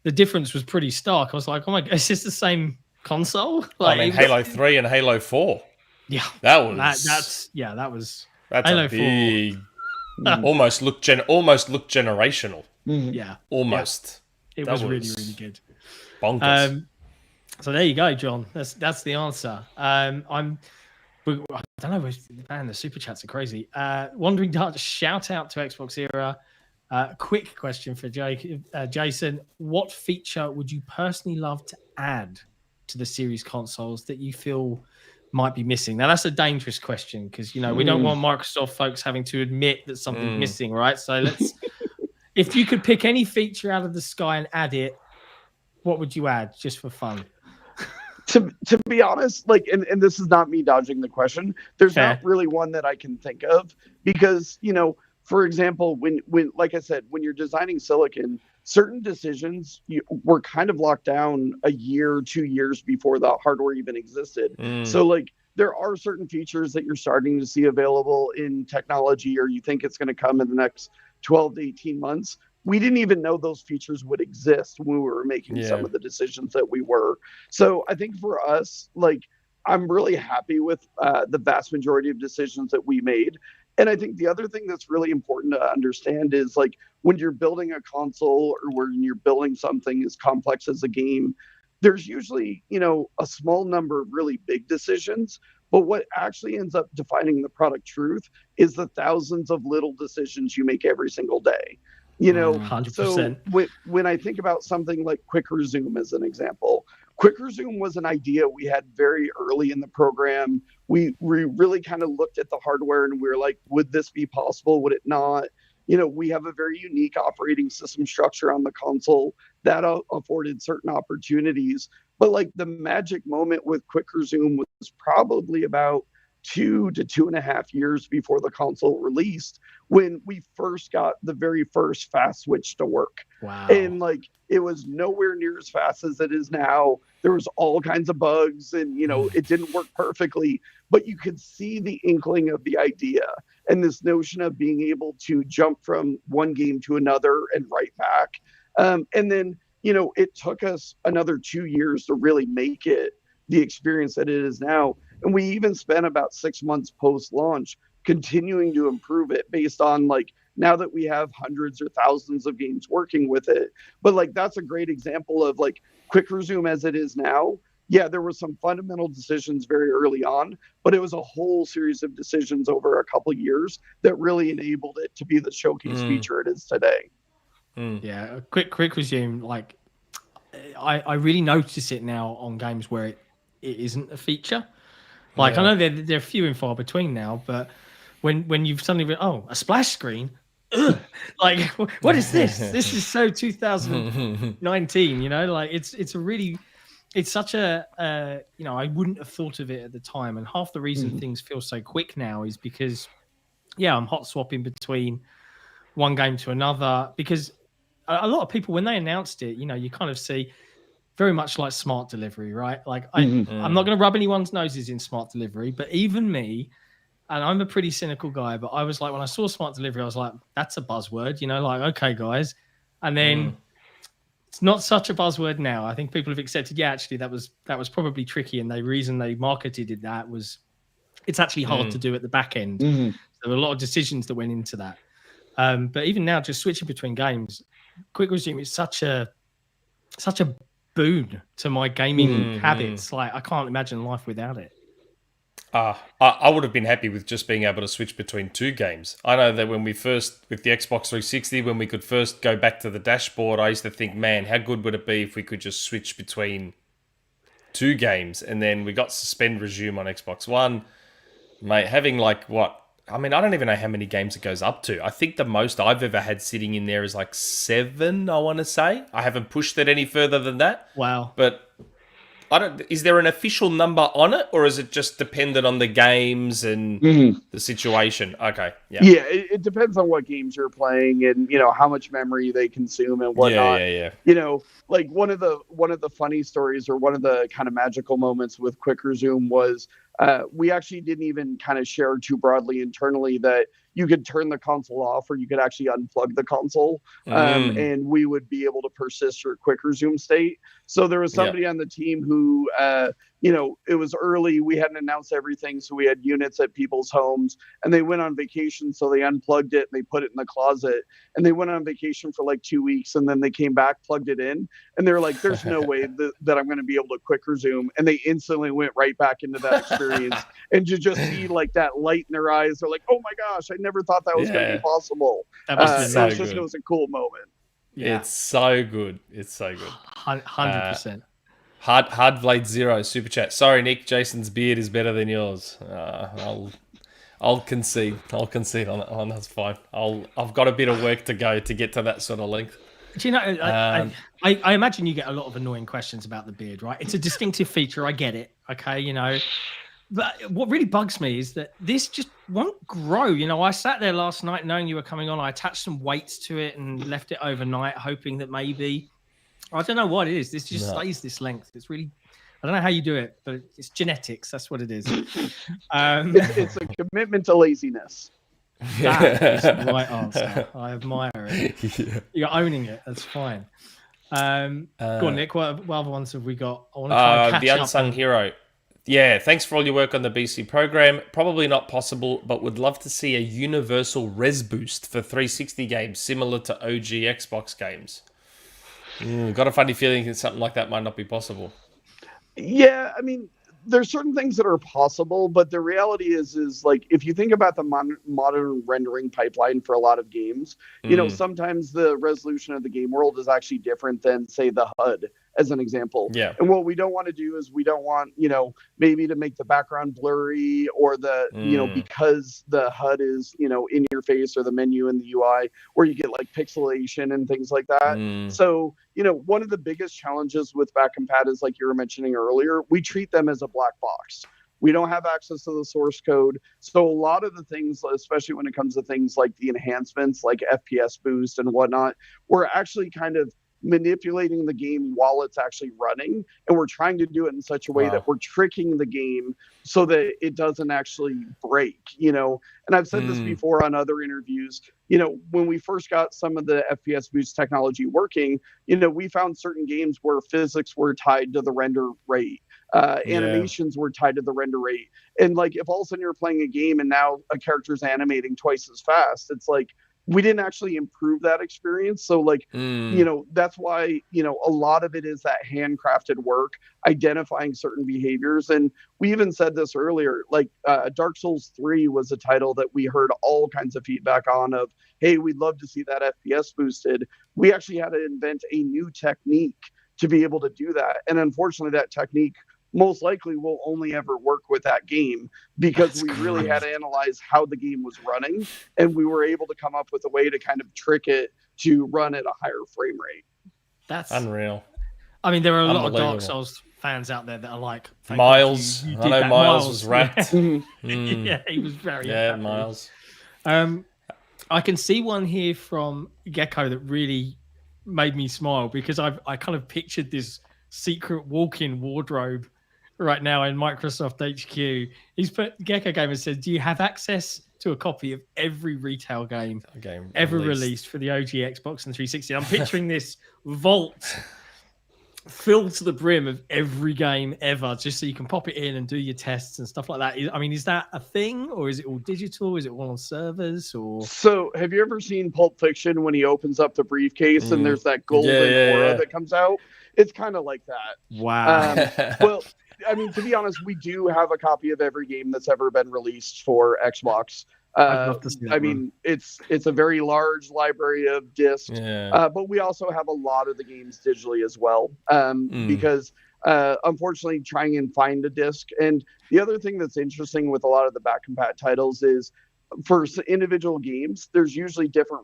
the difference was pretty stark. I was like, oh my God, is this the same console? Like, Halo 3 and Halo 4. Yeah. That was that's Halo a big 4. almost looked generational. Yeah. Almost. Yeah. It was really, really good. Bonkers. So there you go, John. That's the answer. I don't know. Man, the super chats are crazy. Wandering Dart, shout out to XboxEra. Quick question for Jason. What feature would you personally love to add to the series consoles that you feel might be missing? Now, that's a dangerous question because, we don't want Microsoft folks having to admit that something's missing, right? So if you could pick any feature out of the sky and add it, what would you add just for fun? To be honest, and this is not me dodging the question, there's not really one that I can think of because, for example, when like I said, when you're designing silicon, certain decisions were kind of locked down a year, 2 years before the hardware even existed. So there are certain features that you're starting to see available in technology, or you think it's going to come in the next 12 to 18 months. We didn't even know those features would exist when we were making some of the decisions that we were. So I think for us, I'm really happy with the vast majority of decisions that we made. And I think the other thing that's really important to understand is when you're building a console or when you're building something as complex as a game, there's usually, a small number of really big decisions. But what actually ends up defining the product truth is the thousands of little decisions you make every single day. 100%. So when I think about something like Quick Resume as an example, Quick Resume was an idea we had very early in the program. We really kind of looked at the hardware and we were like, would this be possible? Would it not? We have a very unique operating system structure on the console that afforded certain opportunities. But the magic moment with Quick Resume was probably about 2 to 2.5 years before the console released, when we first got the very first fast switch to work. Wow. And it was nowhere near as fast as it is now. There was all kinds of bugs and, it didn't work perfectly, but you could see the inkling of the idea and this notion of being able to jump from one game to another and right back. And then, it took us another 2 years to really make it the experience that it is now. And we even spent about 6 months post-launch continuing to improve it based on now that we have hundreds or thousands of games working with it. But that's a great example of Quick Resume as it is now. yeah, there were some fundamental decisions very early on, but it was a whole series of decisions over a couple of years that really enabled it to be the showcase feature it is today. Yeah, a quick resume. Like, I really notice it now on games where it isn't a feature. Like, I know they're few and far between now, but when you've suddenly a splash screen, like, what is this? This is so 2019, you know. Like, it's such a I wouldn't have thought of it at the time, and half the reason things feel so quick now is because I'm hot swapping between one game to another, because a lot of people, when they announced it, you kind of see very much like smart delivery, right? Like, I'm not going to rub anyone's noses in smart delivery, but even me, and I'm a pretty cynical guy, but I was like, when I saw smart delivery, I was like, that's a buzzword, like, okay, guys. And then it's not such a buzzword now. I think people have accepted, actually, that was probably tricky. And the reason they marketed it that was it's actually hard to do at the back end. There were a lot of decisions that went into that. But even now, just switching between games, quick resume is such a boon to my gaming habits. Like, I can't imagine life without it. I would have been happy with just being able to switch between two games. I know that when we first, with the Xbox 360, when we could first go back to the dashboard, I used to think, man, how good would it be if we could just switch between two games? And then we got suspend resume on Xbox One. Mate, having like what? I mean, I don't even know how many games it goes up to. I think the most I've ever had sitting in there is like 7, I want to say. I haven't pushed it any further than that. Wow. But is there an official number on it, or is it just dependent on the games and the situation? Okay. Yeah. Yeah, it depends on what games you're playing and how much memory they consume and whatnot. Yeah. Like one of the funny stories, or one of the kind of magical moments with quick resume was we actually didn't even kind of share too broadly internally that you could turn the console off, or you could actually unplug the console, and we would be able to persist your quick resume state. So there was somebody on the team who, it was early. We hadn't announced everything, so we had units at people's homes, and they went on vacation, so they unplugged it and they put it in the closet. And they went on vacation for like 2 weeks, and then they came back, plugged it in, and they're like, "There's no way that I'm going to be able to quick resume." And they instantly went right back into that experience, and to just see like that light in their eyes, they're like, "Oh my gosh, I never thought that was going to be possible." That was it was a cool moment. Yeah. It's so good. It's so good. 100%. Hardvlade 0 super chat. Sorry, Nick. Jason's beard is better than yours. I'll concede. I'll concede on that one. That's fine. I've got a bit of work to go to get to that sort of length. Do you know? I imagine you get a lot of annoying questions about the beard, right? It's a distinctive feature. I get it. Okay, But what really bugs me is that this just won't grow. I sat there last night knowing you were coming on. I attached some weights to it and left it overnight, hoping that maybe, I don't know what it is. This just stays this length. It's really, I don't know how you do it, but it's genetics. That's what it is. It's a commitment to laziness. That is the right answer. I admire it. Yeah. You're owning it. That's fine. Go on, Nick. What other ones have we got? I want to try and catch the Unsung Hero. Yeah, thanks for all your work on the BC program. Probably not possible, but would love to see a universal res boost for 360 games, similar to OG Xbox games. Got a funny feeling that something like that might not be possible. Yeah, I mean, there's certain things that are possible, but the reality is like, if you think about the modern rendering pipeline for a lot of games, sometimes the resolution of the game world is actually different than, say, the HUD, as an example. Yeah. And what we don't want to do is we don't want, maybe to make the background blurry, or because the HUD is, in your face, or the menu in the UI, where you get like pixelation and things like that. So, one of the biggest challenges with back compat is, like you were mentioning earlier, we treat them as a black box. We don't have access to the source code. So a lot of the things, especially when it comes to things like the enhancements, like FPS boost and whatnot, we're actually kind of manipulating the game while it's actually running, and we're trying to do it in such a way that we're tricking the game so that it doesn't actually break, and I've said this before on other interviews. When we first got some of the FPS boost technology working, we found certain games where physics were tied to the render rate, animations were tied to the render rate, and like, if all of a sudden you're playing a game and now a character's animating twice as fast, it's like, we didn't actually improve that experience. So like, you know, that's why, you know, a lot of it is that handcrafted work, identifying certain behaviors. And we even said this earlier, like Dark Souls 3 was a title that we heard all kinds of feedback on of, hey, we'd love to see that FPS boosted. We actually had to invent a new technique to be able to do that. And unfortunately, that technique most likely will only ever work with that game, because we really had to analyze how the game was running, and we were able to come up with a way to kind of trick it to run at a higher frame rate. That's unreal. I mean, there are a lot of Dark Souls fans out there that are like, Miles. You I know Miles was wrapped. Yeah, he was very happy. Miles. I can see one here from Gecko that really made me smile, because I kind of pictured this secret walk-in wardrobe right now in Microsoft HQ. He's put, Gecko Gamer says, do you have access to a copy of every retail game ever released for the OG Xbox and 360? I'm picturing this vault filled to the brim of every game ever, just so you can pop it in and do your tests and stuff like that. I mean, is that a thing, or is it all digital? Is it all on servers? Or so have you ever seen Pulp Fiction when he opens up the briefcase and there's that golden aura that comes out? It's kind of like that. Wow. Well, I mean, to be honest, we do have a copy of every game that's ever been released for Xbox. I mean, it's a very large library of discs, but we also have a lot of the games digitally as well, because unfortunately, trying and find a disc. And the other thing that's interesting with a lot of the back compat titles is, for individual games, there's usually different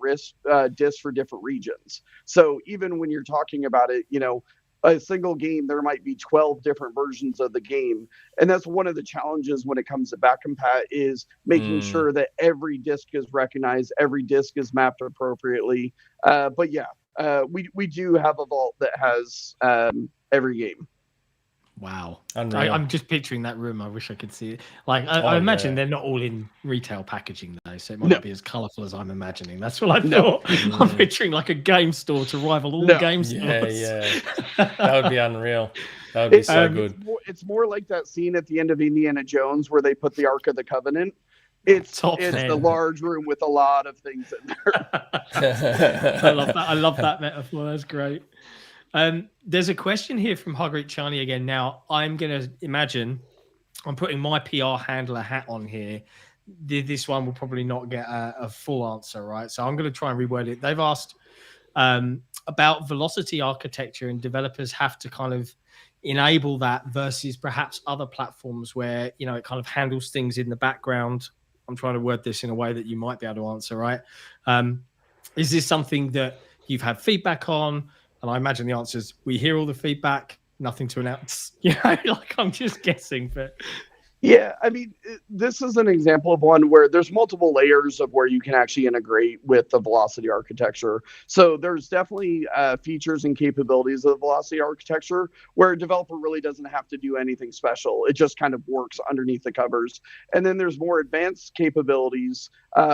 discs for different regions. So even when you're talking about it, you know, a single game, there might be 12 different versions of the game. And that's one of the challenges when it comes to back compat, is making sure that every disc is recognized, every disc is mapped appropriately. But yeah, we do have a vault that has every game. Wow. I'm just picturing that room. I wish I could see it. Like, I imagine they're not all in retail packaging, though, so it might not be as colourful as I'm imagining. That's what I thought. I'm picturing like a game store to rival all game stores. Yeah. That would be unreal. That would be so good. It's more like that scene at the end of Indiana Jones where they put the Ark of the Covenant. It's the large room with a lot of things in there. I love that. I love that metaphor. That's great. There's a question here from Hardvlade again. Now, I'm going to imagine, I'm putting my PR handler hat on here. This one will probably not get a full answer, right? So I'm going to try and reword it. They've asked about velocity architecture, and developers have to kind of enable that versus perhaps other platforms where, you know, it kind of handles things in the background. I'm trying to word this in a way that you might be able to answer, right? Is this something that you've had feedback on? And I imagine the answer is, we hear all the feedback, nothing to announce. Yeah, like I'm just guessing, but yeah, I mean, this is an example of one where there's multiple layers of where you can actually integrate with the velocity architecture. So there's definitely features and capabilities of the velocity architecture where a developer really doesn't have to do anything special. It just kind of works underneath the covers. And then there's more advanced capabilities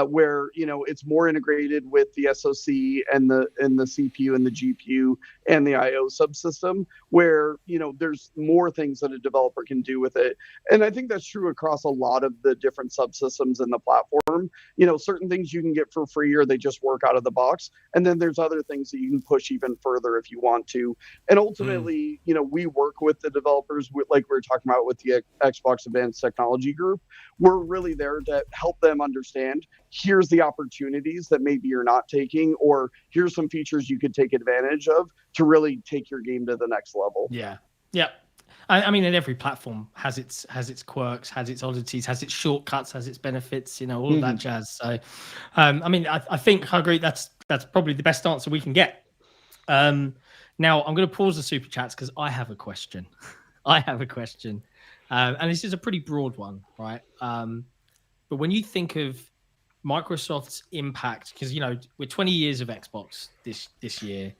where, you know, it's more integrated with the SoC and the CPU and the GPU and the IO subsystem, where, you know, there's more things that a developer can do with it. And I think that's true across a lot of the different subsystems in the platform. You know, certain things you can get for free, or they just work out of the box. And then there's other things that you can push even further if you want to. And ultimately, you know, we work with the developers, like we were talking about with the Xbox Advanced Technology Group. We're really there to help them understand, here's the opportunities that maybe you're not taking, or here's some features you could take advantage of to really take your game to the next level. Yeah. I mean, and every platform has its quirks, has its oddities, has its shortcuts, has its benefits, you know, all of that jazz. So, I mean, I think I agree. That's probably the best answer we can get. Now, I'm going to pause the super chats because I have a question. And this is a pretty broad one, right? But when you think of Microsoft's impact, because, you know, we're 20 years of Xbox this year.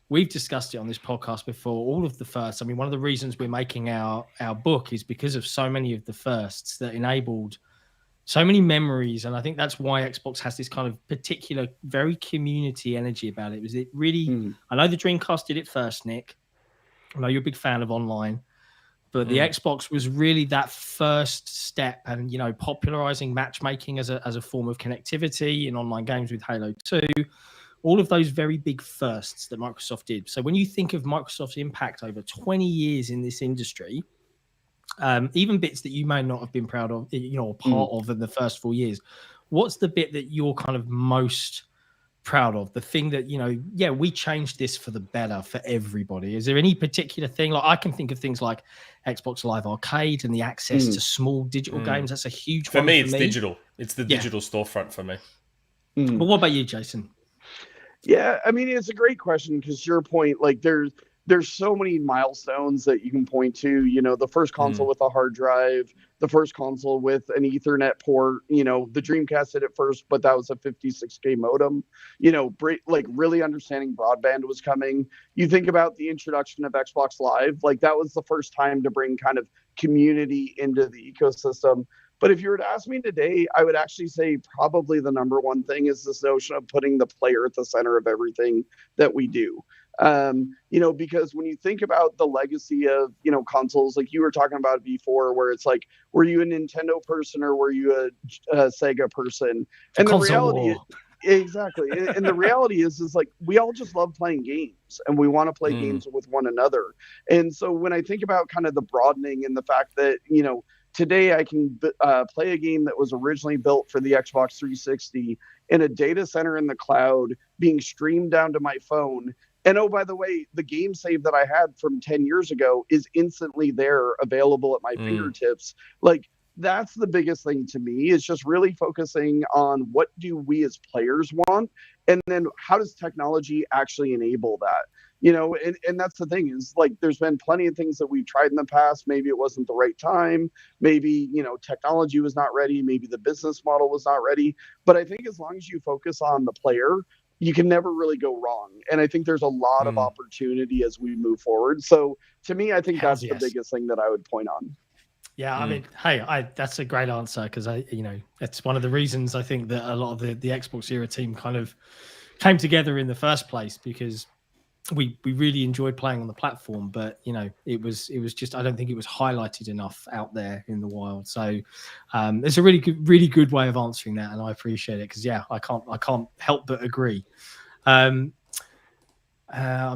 We've discussed it on this podcast before, all of the firsts. I mean, one of the reasons we're making our book is because of so many of the firsts that enabled so many memories. And I think that's why Xbox has this kind of particular, very community energy about it. Was it really, I know the Dreamcast did it first, Nick. I know you're a big fan of online, but the Xbox was really that first step, and popularizing matchmaking as a form of connectivity in online games with Halo 2. All of those very big firsts that Microsoft did. So when you think of Microsoft's impact over 20 years in this industry, even bits that you may not have been proud of, part of in the first 4 years, what's the bit that you're kind of most proud of? The thing that, we changed this for the better for everybody. Is there any particular thing? Like, I can think of things like Xbox Live Arcade and the access to small digital games. That's a huge one. For me, it's digital. It's the digital storefront for me. But what about you, Jason? Yeah, I mean, it's a great question because your point, like, there's so many milestones that you can point to. The first console with a hard drive, the first console with an Ethernet port. The Dreamcast did it first, but that was a 56K modem. Like, really understanding broadband was coming. You think about the introduction of Xbox Live, like that was the first time to bring kind of community into the ecosystem. But if you were to ask me today, I would actually say probably the number one thing is this notion of putting the player at the center of everything that we do. Because when you think about the legacy of, consoles, like you were talking about before, where it's like, were you a Nintendo person or were you a Sega person? And the reality, exactly. And the reality is like, we all just love playing games and we want to play games with one another. And so when I think about kind of the broadening and the fact that, today I can play a game that was originally built for the Xbox 360 in a data center in the cloud, being streamed down to my phone. And oh, by the way, the game save that I had from 10 years ago is instantly there, available at my fingertips. Like, that's the biggest thing to me, is just really focusing on what do we as players want, and then how does technology actually enable that? And that's the thing, is like, there's been plenty of things that we've tried in the past. Maybe it wasn't the right time. Maybe, technology was not ready. Maybe the business model was not ready. But I think as long as you focus on the player, you can never really go wrong. And I think there's a lot of opportunity as we move forward. So to me, I think that's the biggest thing that I would point on. Yeah, I mean, hey, that's a great answer, because that's one of the reasons I think that a lot of the Xbox era team kind of came together in the first place, because we really enjoyed playing on the platform, but it was just, I don't think it was highlighted enough out there in the wild. So it's a really good way of answering that, and I appreciate it, because I can't help but agree. I'm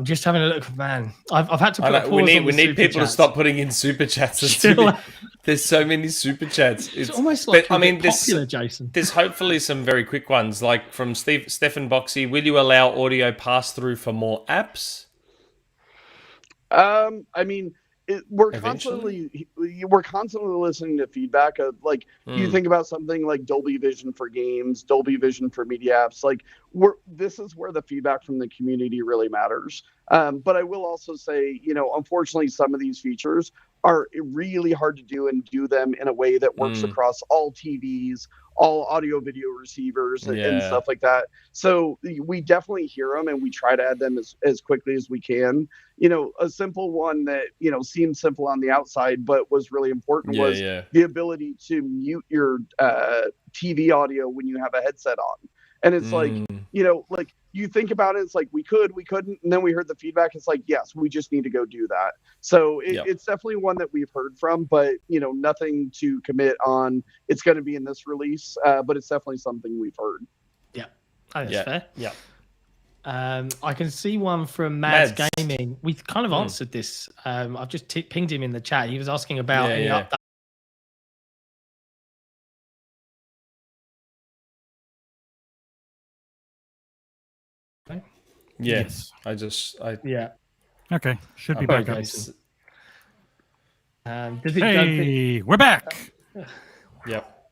just having a look, man. I've had to put a pause. We need people to stop putting in super chats. There's so many super chats. It's almost like popular, Jason. There's hopefully some very quick ones, like from Stefan Boxy. Will you allow audio pass through for more apps? I mean, we're constantly listening to feedback of, like, you think about something like Dolby Vision for games, Dolby Vision for media apps. Like, this is where the feedback from the community really matters. But I will also say, unfortunately, some of these features are really hard to do, and do them in a way that works across all TVs, all audio video receivers, and stuff like that. So we definitely hear them, and we try to add them as quickly as we can. A simple one that, seemed simple on the outside, but was really important was the ability to mute your TV audio when you have a headset on. And it's like, like, you think about it, it's like, we couldn't, and then we heard the feedback. It's like, yes, we just need to go do that. So it's definitely one that we've heard from, but nothing to commit on. It's going to be in this release, but it's definitely something we've heard. Yeah, I think that's fair. Yeah. I can see one from Mads Gaming. We kind of answered this. I've just pinged him in the chat. He was asking about any updates. Yes. Okay, should be back. Hey, we're back. Yep.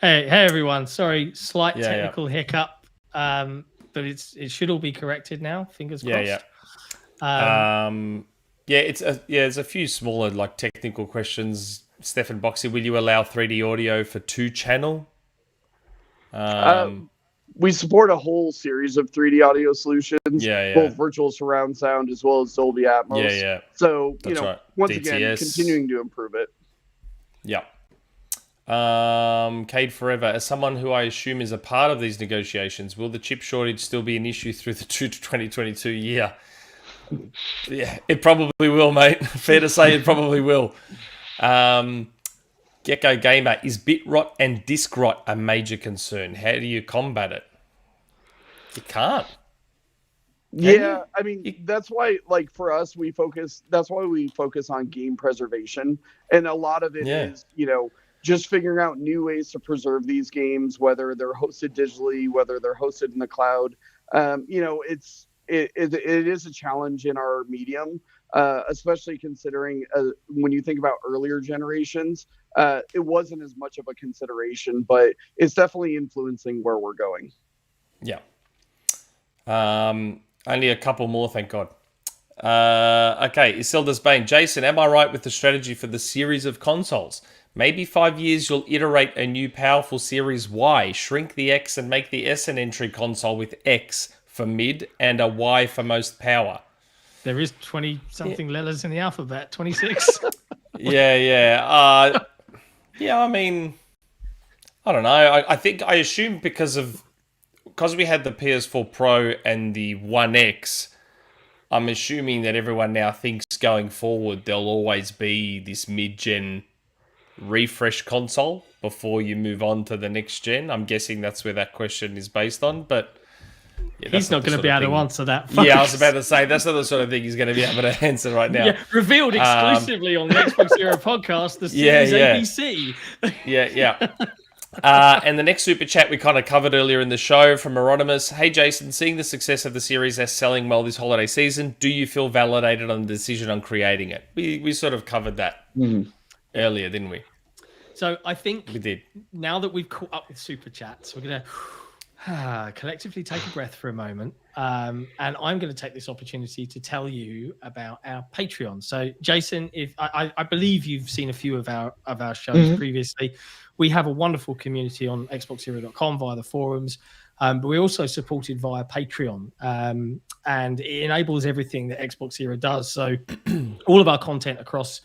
Hey everyone. Sorry, slight technical hiccup. But it should all be corrected now. Fingers crossed. There's a few smaller, like, technical questions. Stefan Boxy, will you allow 3D audio for 2-channel? We support a whole series of 3D audio solutions, both virtual surround sound as well as Dolby Atmos. So, once again, continuing to improve it. Yeah. Cade Forever, as someone who I assume is a part of these negotiations, will the chip shortage still be an issue through the 2022 year? Yeah, it probably will, mate. Fair to say it probably will. Gecko Gamer, is bit rot and disk rot a major concern? How do you combat it? You can't. Yeah, I mean, that's why, like, for us, that's why we focus on game preservation. And a lot of it is, just figuring out new ways to preserve these games, whether they're hosted digitally, whether they're hosted in the cloud. It is a challenge in our medium, especially considering when you think about earlier generations, it wasn't as much of a consideration, but it's definitely influencing where we're going. Yeah. Only a couple more, thank God. Okay, Isilda's Bane. Jason, am I right with the strategy for the series of consoles? Maybe 5 years you'll iterate a new powerful Series Y, shrink the X and make the S an entry console with X for mid and a Y for most power. There is 20-something letters in the alphabet, 26. Yeah. I mean, I don't know. I assume because we had the PS4 Pro and the One X, I'm assuming that everyone now thinks going forward there'll always be this mid-gen refresh console before you move on to the next gen. I'm guessing that's where that question is based on, but he's not going to be able to answer that. Yeah, I was about to say, that's not the sort of thing he's going to be able to answer right now. Yeah, revealed exclusively on the XboxEra podcast, the Series ABC. Yeah. And the next super chat we kind of covered earlier in the show from Anonymous. Hey Jason, seeing the success of the Series S selling well this holiday season, do you feel validated on the decision on creating it? We sort of covered that earlier, didn't we? So I think we did. Now that we've caught up with super chats, we're going to collectively take a breath for a moment. And I'm going to take this opportunity to tell you about our Patreon. So Jason, if I believe you've seen a few of our shows previously. We have a wonderful community on XboxEra.com via the forums, but we're also supported via Patreon, and it enables everything that XboxEra does. So all of our content across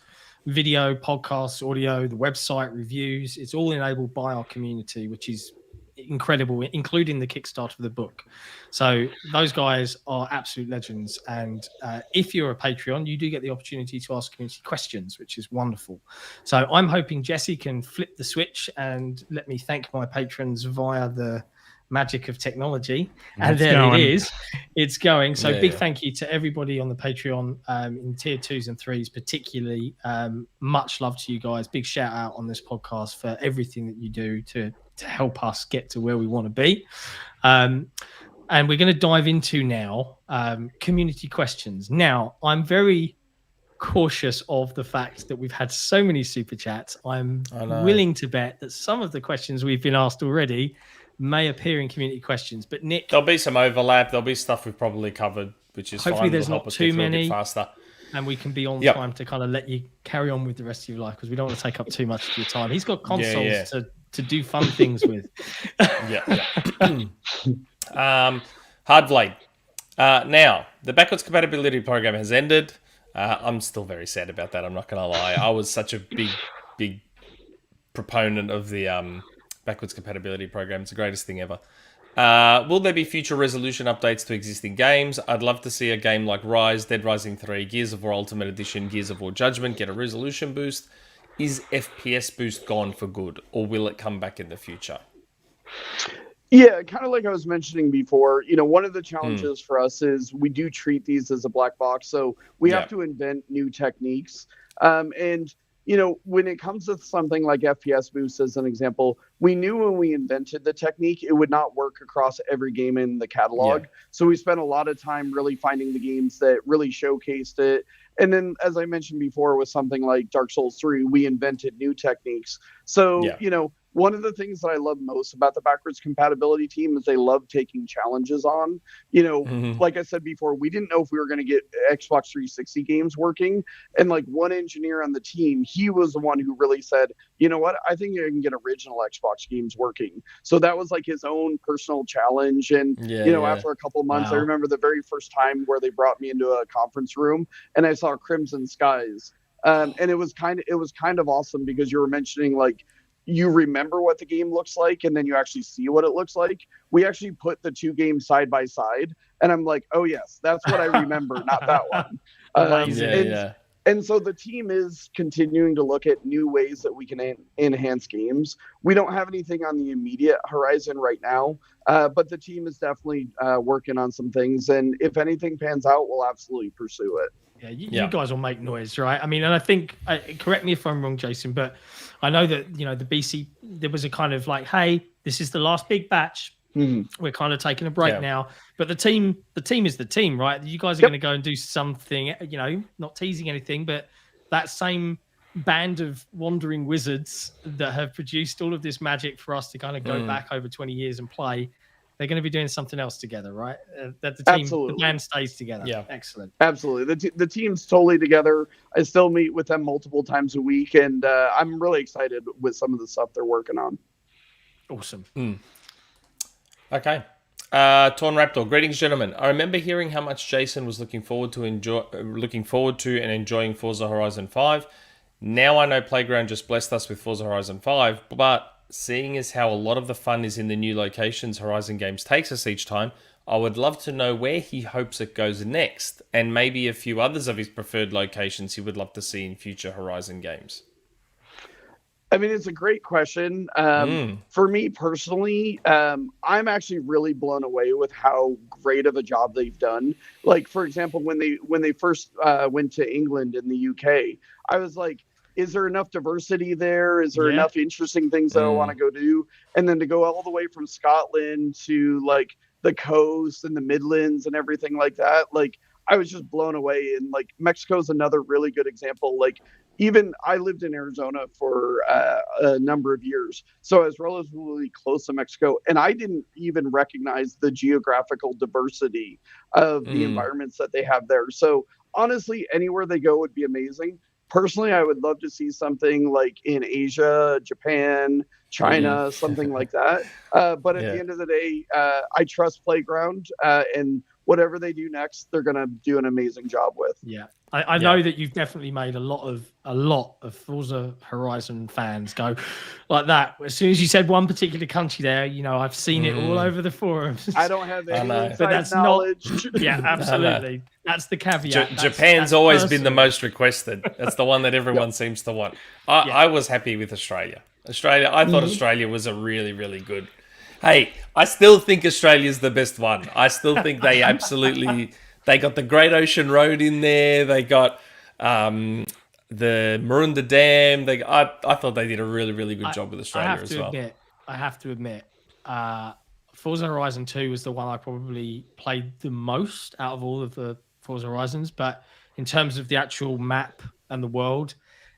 video, podcasts, audio, the website, reviews, it's all enabled by our community, which is incredible, including the Kickstarter for the book. So those guys are absolute legends. And if you're a Patreon, you do get the opportunity to ask community questions, which is wonderful. So I'm hoping Jesse can flip the switch and let me thank my patrons via the magic of technology. And there it is. It's going. So big thank you to everybody on the Patreon in tier 2s and 3s, particularly. Much love to you guys. Big shout out on this podcast for everything that you do to help us get to where we want to be. And we're going to dive into now community questions. Now, I'm very cautious of the fact that we've had so many super chats. I'm willing to bet that some of the questions we've been asked already may appear in community questions. But Nick, there'll be some overlap. There'll be stuff we've probably covered, which is hopefully fine. There's not too many faster. And we can be on time to kind of let you carry on with the rest of your life, because we don't want to take up too much of your time. He's got consoles to do fun things with. Hardvlade. Now, the backwards compatibility program has ended. I'm still very sad about that. I'm not going to lie. I was such a big proponent of the backwards compatibility program. It's the greatest thing ever. Will there be future resolution updates to existing games? I'd love to see a game like Rise, Dead Rising 3, Gears of War Ultimate Edition, Gears of War Judgment get a resolution boost. Is FPS boost gone for good, or will it come back in the future? Yeah, kind of like I was mentioning before, one of the challenges for us is we do treat these as a black box. So we have to invent new techniques. And when it comes to something like FPS boost, as an example, we knew when we invented the technique, it would not work across every game in the catalog. Yeah. So we spent a lot of time really finding the games that really showcased it. And then, as I mentioned before, with something like Dark Souls 3, we invented new techniques. So, one of the things that I love most about the backwards compatibility team is they love taking challenges on. Like I said before, we didn't know if we were going to get Xbox 360 games working. And like one engineer on the team, he was the one who really said, you know what, I think I can get original Xbox games working. So that was like his own personal challenge. And, after a couple of months, I remember the very first time where they brought me into a conference room and I saw Crimson Skies. And it was kind of awesome because you were mentioning like, you remember what the game looks like and then you actually see what it looks like. We actually put the two games side by side, and I'm like, oh yes, that's what I remember, not that one. And so the team is continuing to look at new ways that we can enhance games. We don't have anything on the immediate horizon right now, but the team is definitely working on some things. And if anything pans out, we'll absolutely pursue it. Yeah, you guys will make noise, right? I mean, and I think, correct me if I'm wrong, Jason, but I know that, the BC, there was a kind of like, hey, this is the last big batch. We're kind of taking a break now, but the team is the team, right? You guys are going to go and do something, not teasing anything, but that same band of wandering wizards that have produced all of this magic for us to kind of go back over 20 years and play, they're going to be doing something else together, right? That the team, the band stays together. Yeah, excellent. Absolutely. The team's totally together. I still meet with them multiple times a week, and I'm really excited with some of the stuff they're working on. Awesome. Okay. TornRaptor, greetings, gentlemen. I remember hearing how much Jason was looking forward to and enjoying Forza Horizon 5. Now I know Playground just blessed us with Forza Horizon 5, but seeing as how a lot of the fun is in the new locations Horizon Games takes us each time, I would love to know where he hopes it goes next, and maybe a few others of his preferred locations he would love to see in future Horizon games. I mean, it's a great question. For me personally, I'm actually really blown away with how great of a job they've done. Like, for example, when they first went to England and the UK, I was like, is there enough diversity there? Is there enough interesting things that I want to go do? And then to go all the way from Scotland to like the coast and the Midlands and everything like that, like I was just blown away. And like Mexico's another really good example. Like, even I lived in Arizona for a number of years, so I was relatively close to Mexico, and I didn't even recognize the geographical diversity of the environments that they have there. So honestly, anywhere they go would be amazing. Personally, I would love to see something like in Asia, Japan, China, something like that. But at the end of the day, I trust Playground, and whatever they do next, they're going to do an amazing job with. Yeah. I know that you've definitely made a lot of Forza Horizon fans go like that. As soon as you said one particular country there, I've seen it all over the forums. I don't have any but that's knowledge. Yeah, absolutely. That's the caveat. Japan's always been the most requested. That's the one that everyone seems to want. I was happy with Australia. I thought Australia was a really, really good. Hey, I still think Australia's the best one. I still think they absolutely... They got the Great Ocean Road in there. They got the Marunda Dam. I thought they did a really, really good job with Australia as well. I have to admit, Forza Horizon 2 was the one I probably played the most out of all of the Forza Horizons. But in terms of the actual map and the world,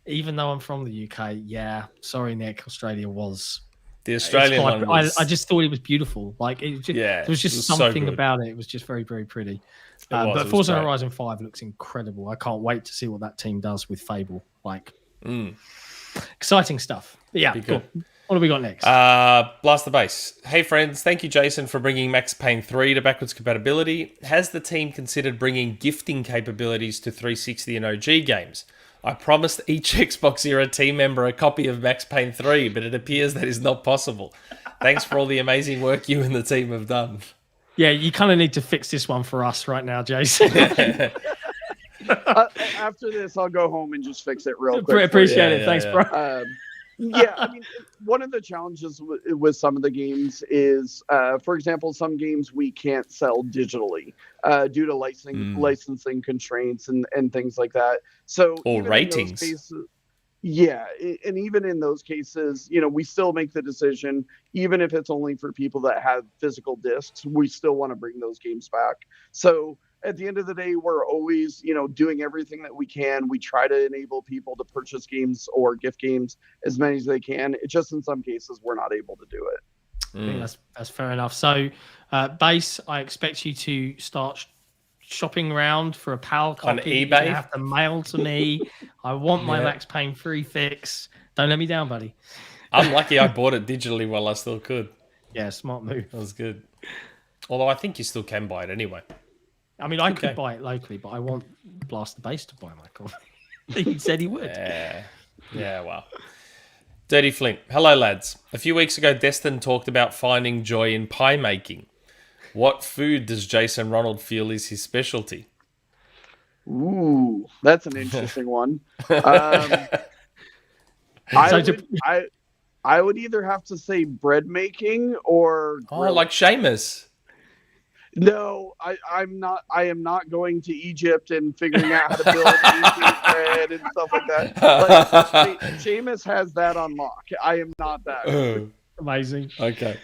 even though I'm from the UK, sorry, Nick, Australia was... The Australian one was... I just thought it was beautiful. Like, there was just something about it. It was just very, very pretty. But Forza Horizon 5 looks incredible. I can't wait to see what that team does with Fable. Like, exciting stuff. But yeah, cool. What do we got next? Blast the Bass. Hey, friends. Thank you, Jason, for bringing Max Payne 3 to backwards compatibility. Has the team considered bringing gifting capabilities to 360 and OG games? I promised each XboxEra team member a copy of Max Payne 3, but it appears that is not possible. Thanks for all the amazing work you and the team have done. Yeah, you kind of need to fix this one for us right now, Jason. After this, I'll go home and just fix it real quick. Appreciate it. Thanks, bro. Yeah, I mean, one of the challenges with some of the games is, for example, some games we can't sell digitally due to licensing constraints and things like that. So or ratings. And even in those cases, we still make the decision, even if it's only for people that have physical discs, we still want to bring those games back. So at the end of the day, we're always, doing everything that we can. We try to enable people to purchase games or gift games as many as they can. It's just in some cases we're not able to do it. I think that's fair enough. So, Base, I expect you to start shopping around for a PAL copy. On eBay? You have to mail to me. I want my Max Payne 3 fix. Don't let me down, buddy. I'm lucky I bought it digitally while I still could. Yeah, smart move. That was good. Although I think you still can buy it anyway. I mean, I could buy it locally, but I want Blast the Bass to buy my copy. He said he would. Yeah, well. DirtyFlint. Hello, lads. A few weeks ago, Destin talked about finding joy in pie making. What food does Jason Ronald feel is his specialty? Ooh, that's an interesting one. I would either have to say bread making or grilling. Like Seamus. No, I'm not. I am not going to Egypt and figuring out how to build ancient bread and stuff like that. Like, Seamus has that on lock. I am not that. Amazing. Okay.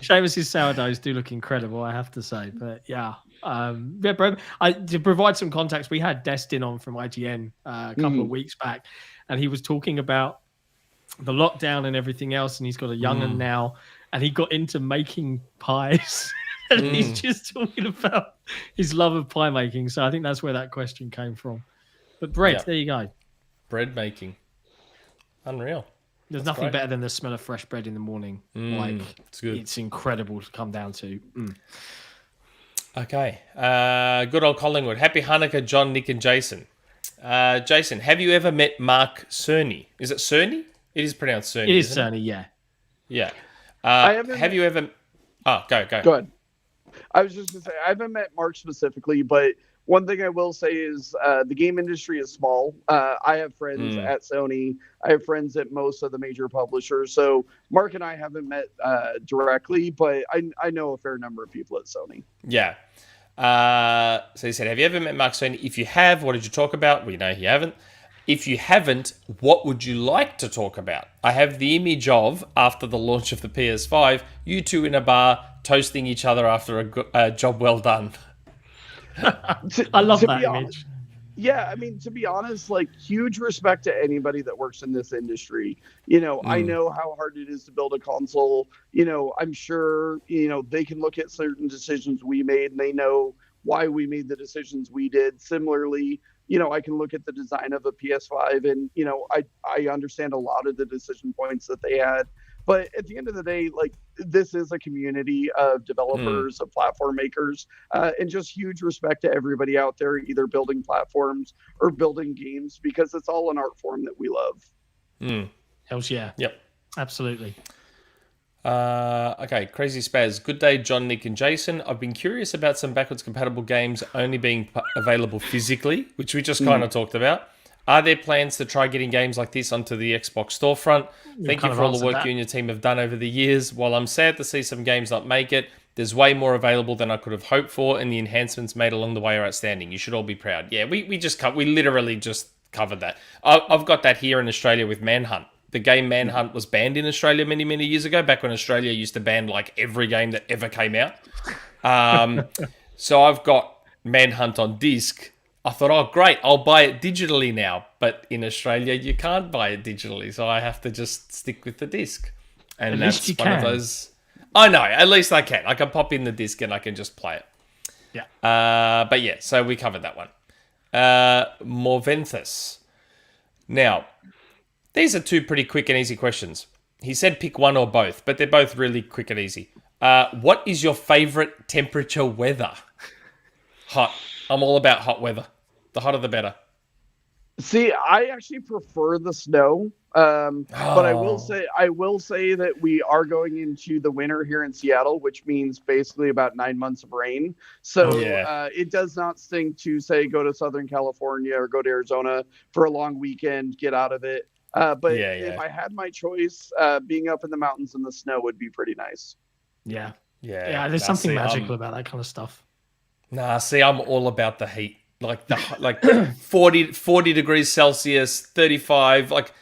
Seamus's sourdoughs do look incredible, I have to say. But yeah, bro, to provide some context, we had Destin on from IGN a couple of weeks back, and he was talking about the lockdown and everything else, and he's got a young'un now, and he got into making pies. And he's just talking about his love of pie making. So I think that's where that question came from. But bread, there you go. Bread making. Unreal. There's nothing better than the smell of fresh bread in the morning. It's good. It's incredible to come down to. Okay. Good old Collingwood. Happy Hanukkah, John, Nick, and Jason. Jason, have you ever met Mark Cerny? Is it Cerny? It is pronounced Cerny. It is Cerny, yeah. Yeah. Have you ever... Oh, go. Go ahead. I was just going to say, I haven't met Mark specifically, but one thing I will say is the game industry is small. I have friends at Sony. I have friends at most of the major publishers. So Mark and I haven't met directly, but I know a fair number of people at Sony. Yeah. So he said, have you ever met Mark Cerny? If you have, what did you talk about? We know you haven't. If you haven't, what would you like to talk about? I have the image of, after the launch of the PS5, you two in a bar toasting each other after a job well done. I love that image. Yeah, I mean, to be honest, like, huge respect to anybody that works in this industry. You know, I know how hard it is to build a console. You know, I'm sure, they can look at certain decisions we made and they know why we made the decisions we did. Similarly, I can look at the design of a PS5 and, I understand a lot of the decision points that they had. But at the end of the day, like, this is a community of developers, of platform makers, and just huge respect to everybody out there, either building platforms or building games, because it's all an art form that we love. Hells yeah. Yep. Absolutely. Okay, CRZYSPZ. Good day, John, Nick, and Jason. I've been curious about some backwards compatible games only being available physically, which we just kind of talked about. Are there plans to try getting games like this onto the Xbox storefront? Thank you for all the work you and your team have done over the years. While I'm sad to see some games not make it, there's way more available than I could have hoped for, and the enhancements made along the way are outstanding. You should all be proud. Yeah, we literally just covered that. I've got that here in Australia with Manhunt. The game Manhunt was banned in Australia many, many years ago, back when Australia used to ban like every game that ever came out. So I've got Manhunt on disc. I thought, oh, great, I'll buy it digitally now. But in Australia, you can't buy it digitally, so I have to just stick with the disc. And that's one of those... I know, at least I can. I can pop in the disc and I can just play it. Yeah. But yeah, so we covered that one. Morventhus. Now, these are two pretty quick and easy questions. He said pick one or both, but they're both really quick and easy. What is your favorite temperature weather? Hot. I'm all about hot weather. The hotter, the better. See, I actually prefer the snow. But I will say that we are going into the winter here in Seattle, which means basically about 9 months of rain. So it does not stink to say go to Southern California or go to Arizona for a long weekend, get out of it. But if I had my choice, being up in the mountains in the snow would be pretty nice. Yeah. There's something magical about that kind of stuff. Nah, see, I'm all about the heat. Like 40 degrees Celsius, 35, like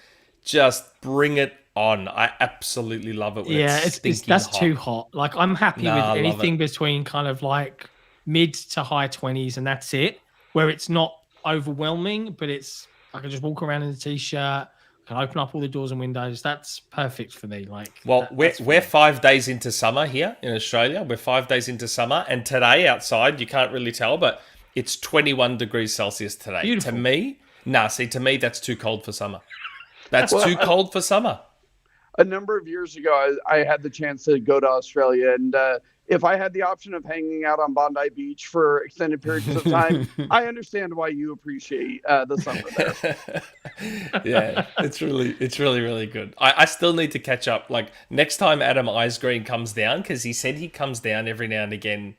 just bring it on. I absolutely love it when that's hot. Too hot. Like I'm happy with anything between kind of like mid to high 20s and that's it, where it's not overwhelming, but it's I can just walk around in a t-shirt, can open up all the doors and windows. That's perfect for me. Like, well, we're 5 days into summer here in Australia. We're 5 days into summer, and today outside you can't really tell, but it's 21 degrees Celsius today. Beautiful. To me, that's too cold for summer. That's too cold for summer. A number of years ago, I had the chance to go to Australia, and if I had the option of hanging out on Bondi Beach for extended periods of time, I understand why you appreciate the summer there. Yeah, it's really good. I still need to catch up. Like next time Adam Icegreen comes down, because he said he comes down every now and again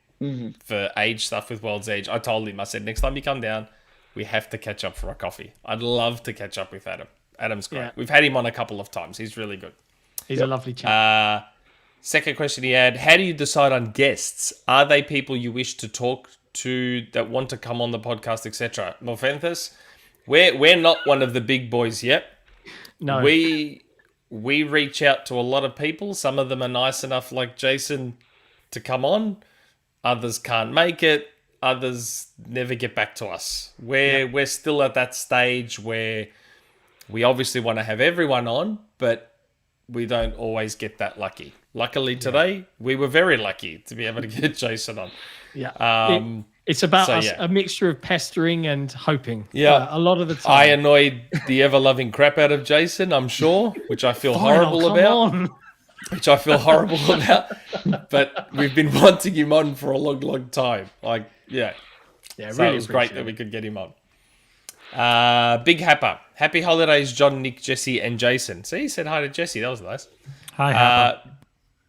for age stuff with World's Edge. I told him, I said, next time you come down, we have to catch up for a coffee. I'd love to catch up with Adam. Adam's great. Yeah. We've had him on a couple of times. He's really good. He's a lovely chap. Second question he had, how do you decide on guests? Are they people you wish to talk to that want to come on the podcast, etc.? Morventhus, we're not one of the big boys yet. No. We reach out to a lot of people. Some of them are nice enough, like Jason, to come on. Others can't make it. Others never get back to us. We're still at that stage where we obviously want to have everyone on, but we don't always get that lucky. Luckily today, we were very lucky to be able to get Jason on. Yeah. It's about us, a mixture of pestering and hoping. Yeah. A lot of the time. I annoyed the ever-loving crap out of Jason, I'm sure, which I feel horrible about. Which I feel horrible about. But we've been wanting him on for a long, long time. Like, yeah. Yeah, so really it was great that we could get him on. BigHappa. Happy holidays, John, Nick, Jesse, and Jason. See, he said hi to Jesse. That was nice. Hi, Happa.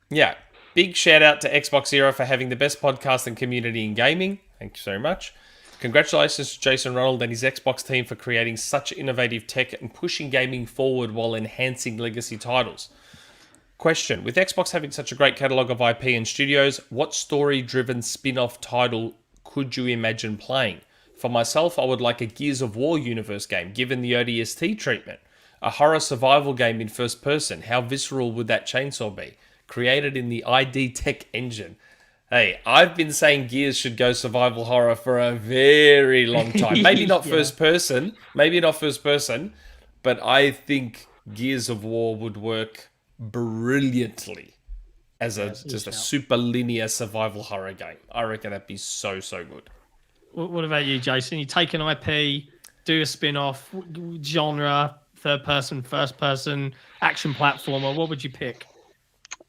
Yeah. Big shout out to XboxEra for having the best podcast and community in gaming. Thank you so much. Congratulations to Jason Ronald and his Xbox team for creating such innovative tech and pushing gaming forward while enhancing legacy titles. Question. With Xbox having such a great catalogue of IP and studios, what story-driven spin-off title could you imagine playing? For myself, I would like a Gears of War universe game, given the ODST treatment. A horror survival game in first person. How visceral would that chainsaw be? Created in the ID Tech engine. Hey, I've been saying Gears should go survival horror for a very long time. Maybe not first person. Maybe not first person. But I think Gears of War would work brilliantly as a super linear survival horror game. I reckon that'd be so good. What about you, Jason? You take an IP, do a spin-off, genre, third person, first person, action platformer. What would you pick?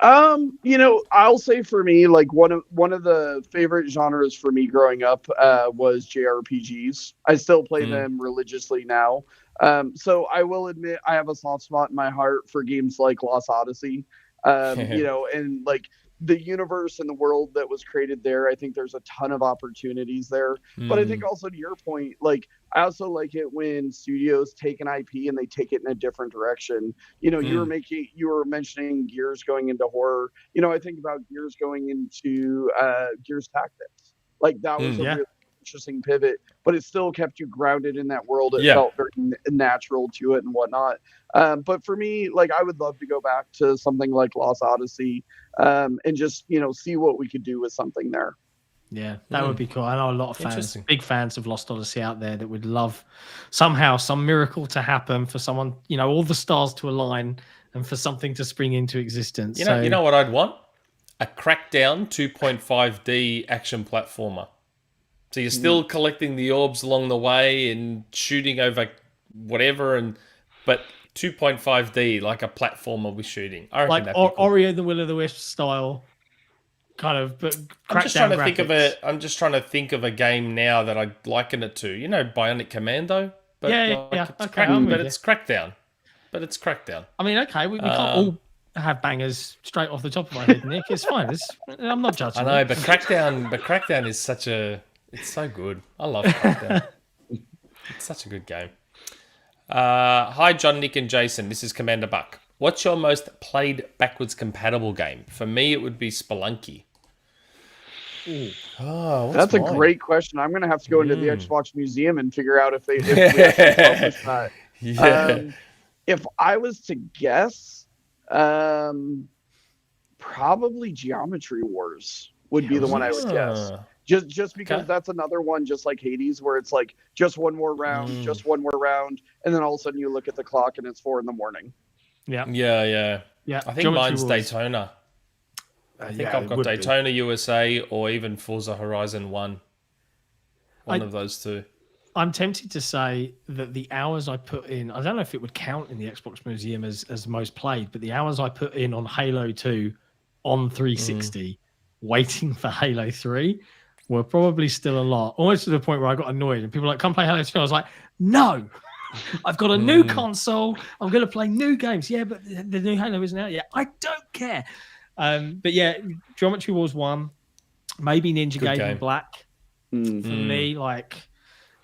I'll say for me, like one of the favorite genres for me growing up was JRPGs. I still play them religiously now. So I will admit I have a soft spot in my heart for games like Lost Odyssey. And like the universe and the world that was created there, I think there's a ton of opportunities there. But I think also to your point, like I also like it when studios take an IP and they take it in a different direction. You were mentioning Gears going into horror. I think about Gears going into Gears Tactics. Like that was a really interesting pivot, but it still kept you grounded in that world. It felt very natural to it and whatnot. But for me, like I would love to go back to something like Lost Odyssey and just, see what we could do with something there. Yeah, that would be cool. I know a lot of fans, big fans of Lost Odyssey out there that would love somehow some miracle to happen for someone, all the stars to align and for something to spring into existence. You know what I'd want? A Crackdown 2.5D action platformer. So you're still collecting the orbs along the way and shooting over whatever, but 2.5D, like a platformer with shooting. I reckon like that'd be cool. Ori and the Will of the Wisp style, kind of. But I'm just trying to think of a game now that I'd liken it to. Bionic Commando. But it's Crackdown. But it's Crackdown. I mean, okay, we can't all have bangers straight off the top of my head, Nick. It's fine. I'm not judging. I know, but Crackdown is such a. It's so good. I love Crackdown. It's such a good game. Hi, John, Nick, and Jason. This is Commander Buck. What's your most played backwards compatible game? For me, it would be Spelunky. That's a great question. I'm going to have to go into the Xbox Museum and figure out if we actually published that. Yeah. If I was to guess, probably Geometry Wars would be the one I would guess. Just because that's another one, just like Hades, where it's like just one more round, and then all of a sudden you look at the clock and it's 4 a.m. Yeah. I think mine's Daytona. I think I've got Daytona USA or even Forza Horizon 1. One of those two. I'm tempted to say that the hours I put in, I don't know if it would count in the Xbox Museum as most played, but the hours I put in on Halo 2 on 360 waiting for Halo 3 were probably still a lot, almost to the point where I got annoyed and people were like, come play Halo 3. I was like, no, I've got a new console. I'm going to play new games. Yeah, but the new Halo isn't out yet. I don't care. But yeah, Geometry Wars 1, maybe Ninja Gaiden Black for me, like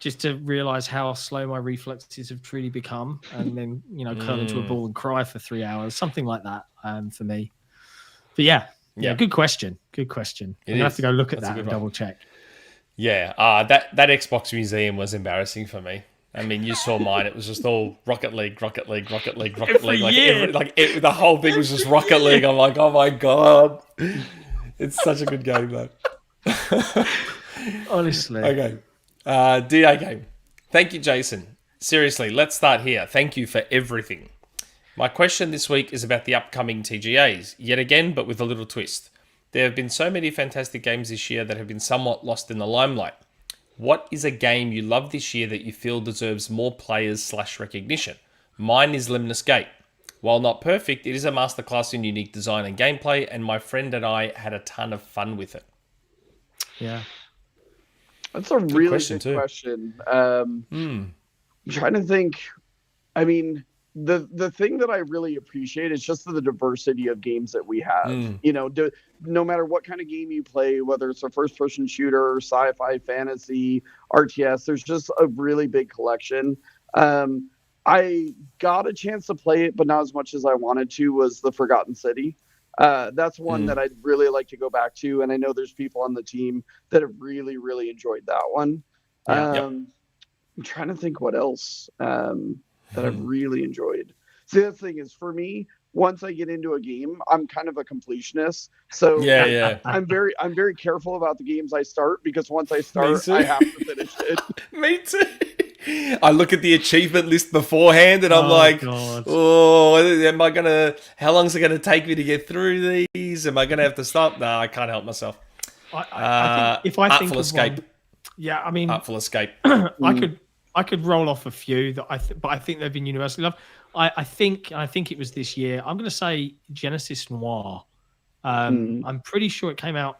just to realize how slow my reflexes have truly become, and then curl into a ball and cry for 3 hours, something like that for me. But yeah, good question. I'm gonna have to go look at that and double check. Yeah, that Xbox museum was embarrassing for me. I mean, you saw mine. It was just all Rocket League. The whole thing was just Rocket League. I'm like, oh my god, it's such a good game though. Honestly. Okay. DeoGame. Thank you, Jason. Seriously, let's start here. Thank you for everything. My question this week is about the upcoming TGAs, yet again, but with a little twist. There have been so many fantastic games this year that have been somewhat lost in the limelight. What is a game you love this year that you feel deserves more players / recognition? Mine is Lemnis Gate. While not perfect, it is a masterclass in unique design and gameplay, and my friend and I had a ton of fun with it. Yeah. That's a really good question. I'm trying to think. I mean, the thing that I really appreciate is just the diversity of games that we have. No matter what kind of game you play, whether it's a first-person shooter, sci-fi, fantasy, RTS, there's just a really big collection. I got a chance to play it, but not as much as I wanted to, was The Forgotten City. That's one that I'd really like to go back to, and I know there's people on the team that have really, really enjoyed that one. I'm trying to think what else that I've really enjoyed. See, the thing is, for me, once I get into a game, I'm kind of a completionist. So I'm very careful about the games I start, because once I start, I have to finish it. Me too. I look at the achievement list beforehand and I'm like, God. how long is it going to take me to get through these? Am I going to have to stop? No, I can't help myself. I think if I think of Escape. One, yeah, I mean, Artful Escape. I could roll off a few that but I think they've been universally loved. I think it was this year. I'm going to say Genesis Noir. I'm pretty sure it came out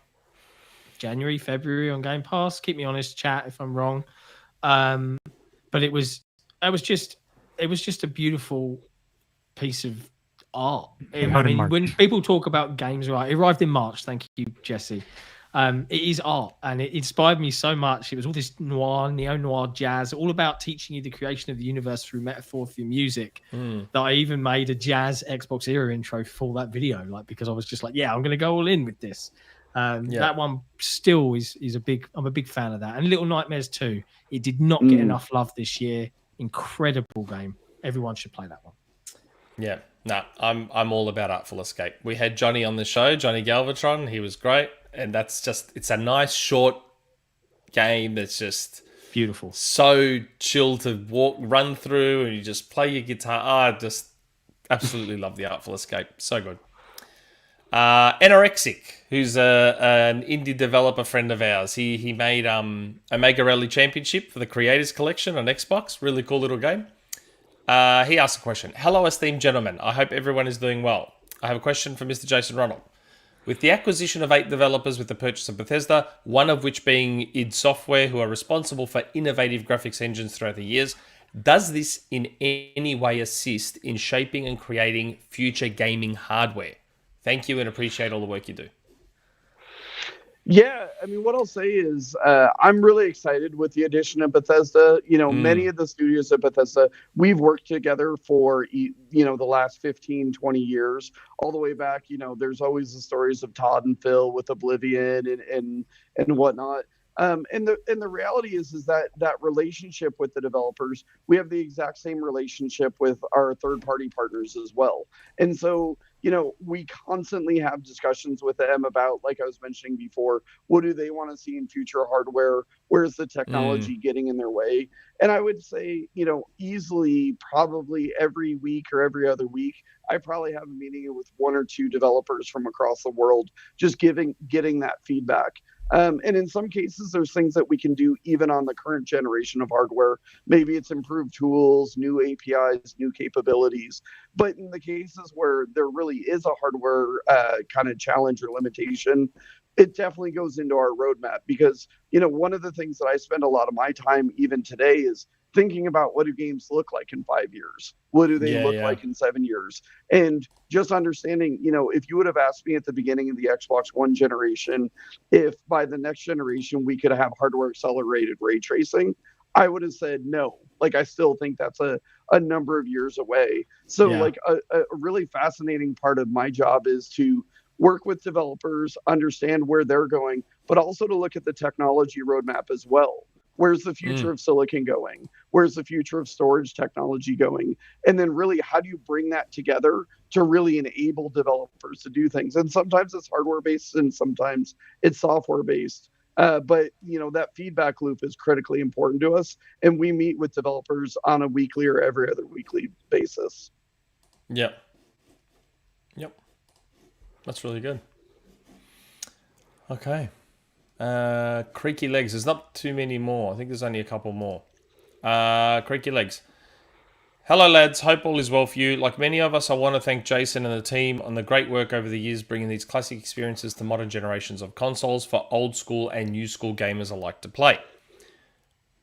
January, February on Game Pass. Keep me honest, chat, if I'm wrong. But it was just a beautiful piece of art. I mean, when people talk about games, right? It arrived in March. Thank you, Jesse. It is art, and it inspired me so much. It was all this neo-noir jazz, all about teaching you the creation of the universe through metaphor through music. That I even made a jazz XboxEra intro for that video, because I was just like, I'm going to go all in with this. That one still is I'm a big fan of that. And Little Nightmares 2, it did not get enough love this year. Incredible game. Everyone should play that one. Yeah, no, I'm all about Artful Escape. We had Johnny on the show, Johnny Galvatron. He was great. And it's a nice short game that's just beautiful. So chill to run through, and you just play your guitar. I just absolutely love the Artful Escape. So good. nrXic, who's an indie developer friend of ours. He made Omega Rally Championship for the Creators Collection on Xbox. Really cool little game. He asked a question. Hello, esteemed gentlemen. I hope everyone is doing well. I have a question for Mr. Jason Ronald. With the acquisition of 8 developers with the purchase of Bethesda, one of which being id Software, who are responsible for innovative graphics engines throughout the years, does this in any way assist in shaping and creating future gaming hardware? Thank you and appreciate all the work you do. Yeah, I mean, what I'll say is I'm really excited with the addition of Bethesda. Many of the studios at Bethesda, we've worked together for, the last 15, 20 years, all the way back. There's always the stories of Todd and Phil with Oblivion and whatnot. And the reality is that relationship with the developers, we have the exact same relationship with our third-party partners as well. And so, we constantly have discussions with them about, like I was mentioning before, what do they want to see in future hardware? Where's the technology getting in their way? And I would say, easily, probably every week or every other week, I probably have a meeting with 1 or 2 developers from across the world, just getting that feedback. And in some cases, there's things that we can do even on the current generation of hardware. Maybe it's improved tools, new APIs, new capabilities. But in the cases where there really is a hardware kind of challenge or limitation, it definitely goes into our roadmap because, one of the things that I spend a lot of my time even today is thinking about what do games look like in 5 years? What do they look like in 7 years? And just understanding, if you would have asked me at the beginning of the Xbox One generation, if by the next generation we could have hardware accelerated ray tracing, I would have said no. Like, I still think that's a number of years away. So like a really fascinating part of my job is to work with developers, understand where they're going, but also to look at the technology roadmap as well. Where's the future of silicon going? Where's the future of storage technology going? And then really, how do you bring that together to really enable developers to do things? And sometimes it's hardware-based and sometimes it's software-based. But, that feedback loop is critically important to us. And we meet with developers on a weekly or every other weekly basis. Yep. That's really good. Okay. Creaky Legs. There's not too many more. I think there's only a couple more. Creaky Legs. Hello, lads. Hope all is well for you. Like many of us, I want to thank Jason and the team on the great work over the years bringing these classic experiences to modern generations of consoles for old school and new school gamers alike to play.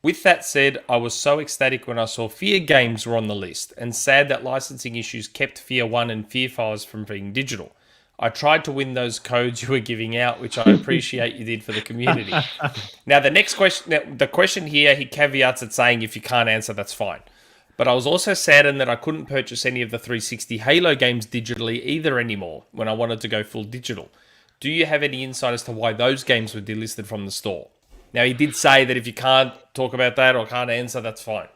With that said, I was so ecstatic when I saw Fear games were on the list and sad that licensing issues kept Fear 1 and Fear 5 from being digital. I tried to win those codes you were giving out, which I appreciate you did for the community. Now, the next question, the question here, he caveats it saying, if you can't answer, that's fine. But I was also saddened that I couldn't purchase any of the 360 Halo games digitally either anymore when I wanted to go full digital. Do you have any insight as to why those games were delisted from the store? Now, he did say that if you can't talk about that or can't answer, that's fine.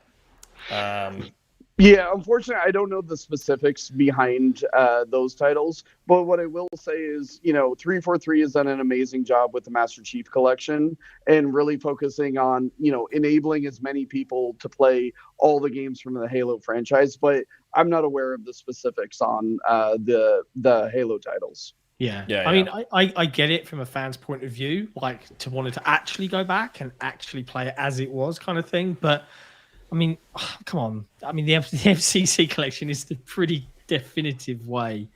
Yeah, unfortunately, I don't know the specifics behind those titles, but what I will say is, 343 has done an amazing job with the Master Chief Collection and really focusing on, enabling as many people to play all the games from the Halo franchise, but I'm not aware of the specifics on the Halo titles. Yeah. I mean, I get it from a fan's point of view, like to want to actually go back and actually play it as it was kind of thing, but I mean, come on. I mean, the FCC collection is the pretty definitive way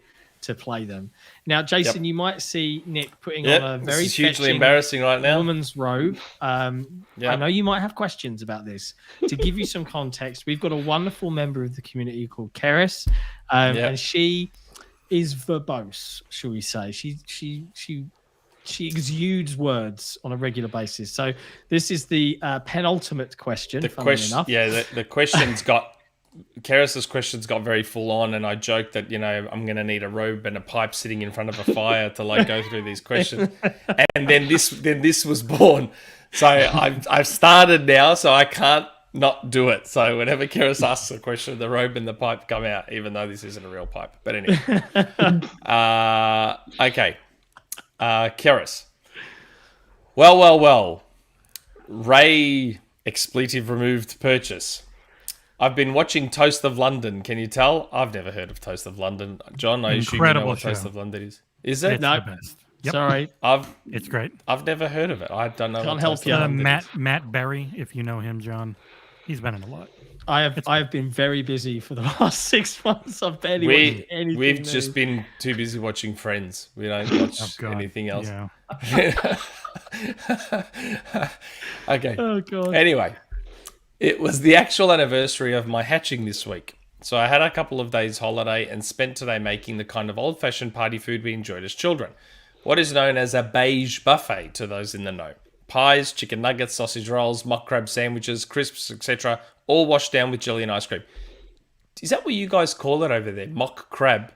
to play them. Now, Jason, you might see Nick putting on a very hugely embarrassing right now woman's robe. I know you might have questions about this. To give you some context, we've got a wonderful member of the community called Cerys, and she is verbose, shall we say? She exudes words on a regular basis. So this is the penultimate question. The question's got Cerys's questions got very full on, and I joked that I'm going to need a robe and a pipe sitting in front of a fire to go through these questions. And then this was born. So I've started now, so I can't not do it. So whenever Cerys asks a question, the robe and the pipe come out, even though this isn't a real pipe. But anyway, okay. Cerys. Well. Ray expletive removed purchase. I've been watching Toast of London. Can you tell? I've never heard of Toast of London. John, I assume you know what Toast of London is. Is it? It's the best. Yep. Sorry. It's great. I've never heard of it. I don't know. Can't help you. Matt Berry, if you know him, John. He's been in a lot. I have been very busy for the last 6 months. I've barely watched anything. We've just been too busy watching Friends. We don't watch anything else. Yeah. Okay. Oh God. Anyway, it was the actual anniversary of my hatching this week. So I had a couple of days holiday and spent today making the kind of old-fashioned party food we enjoyed as children. What is known as a beige buffet to those in the know. Pies, chicken nuggets, sausage rolls, mock crab sandwiches, crisps, etc., all washed down with jelly and ice cream. Is that what you guys call it over there? Mock crab?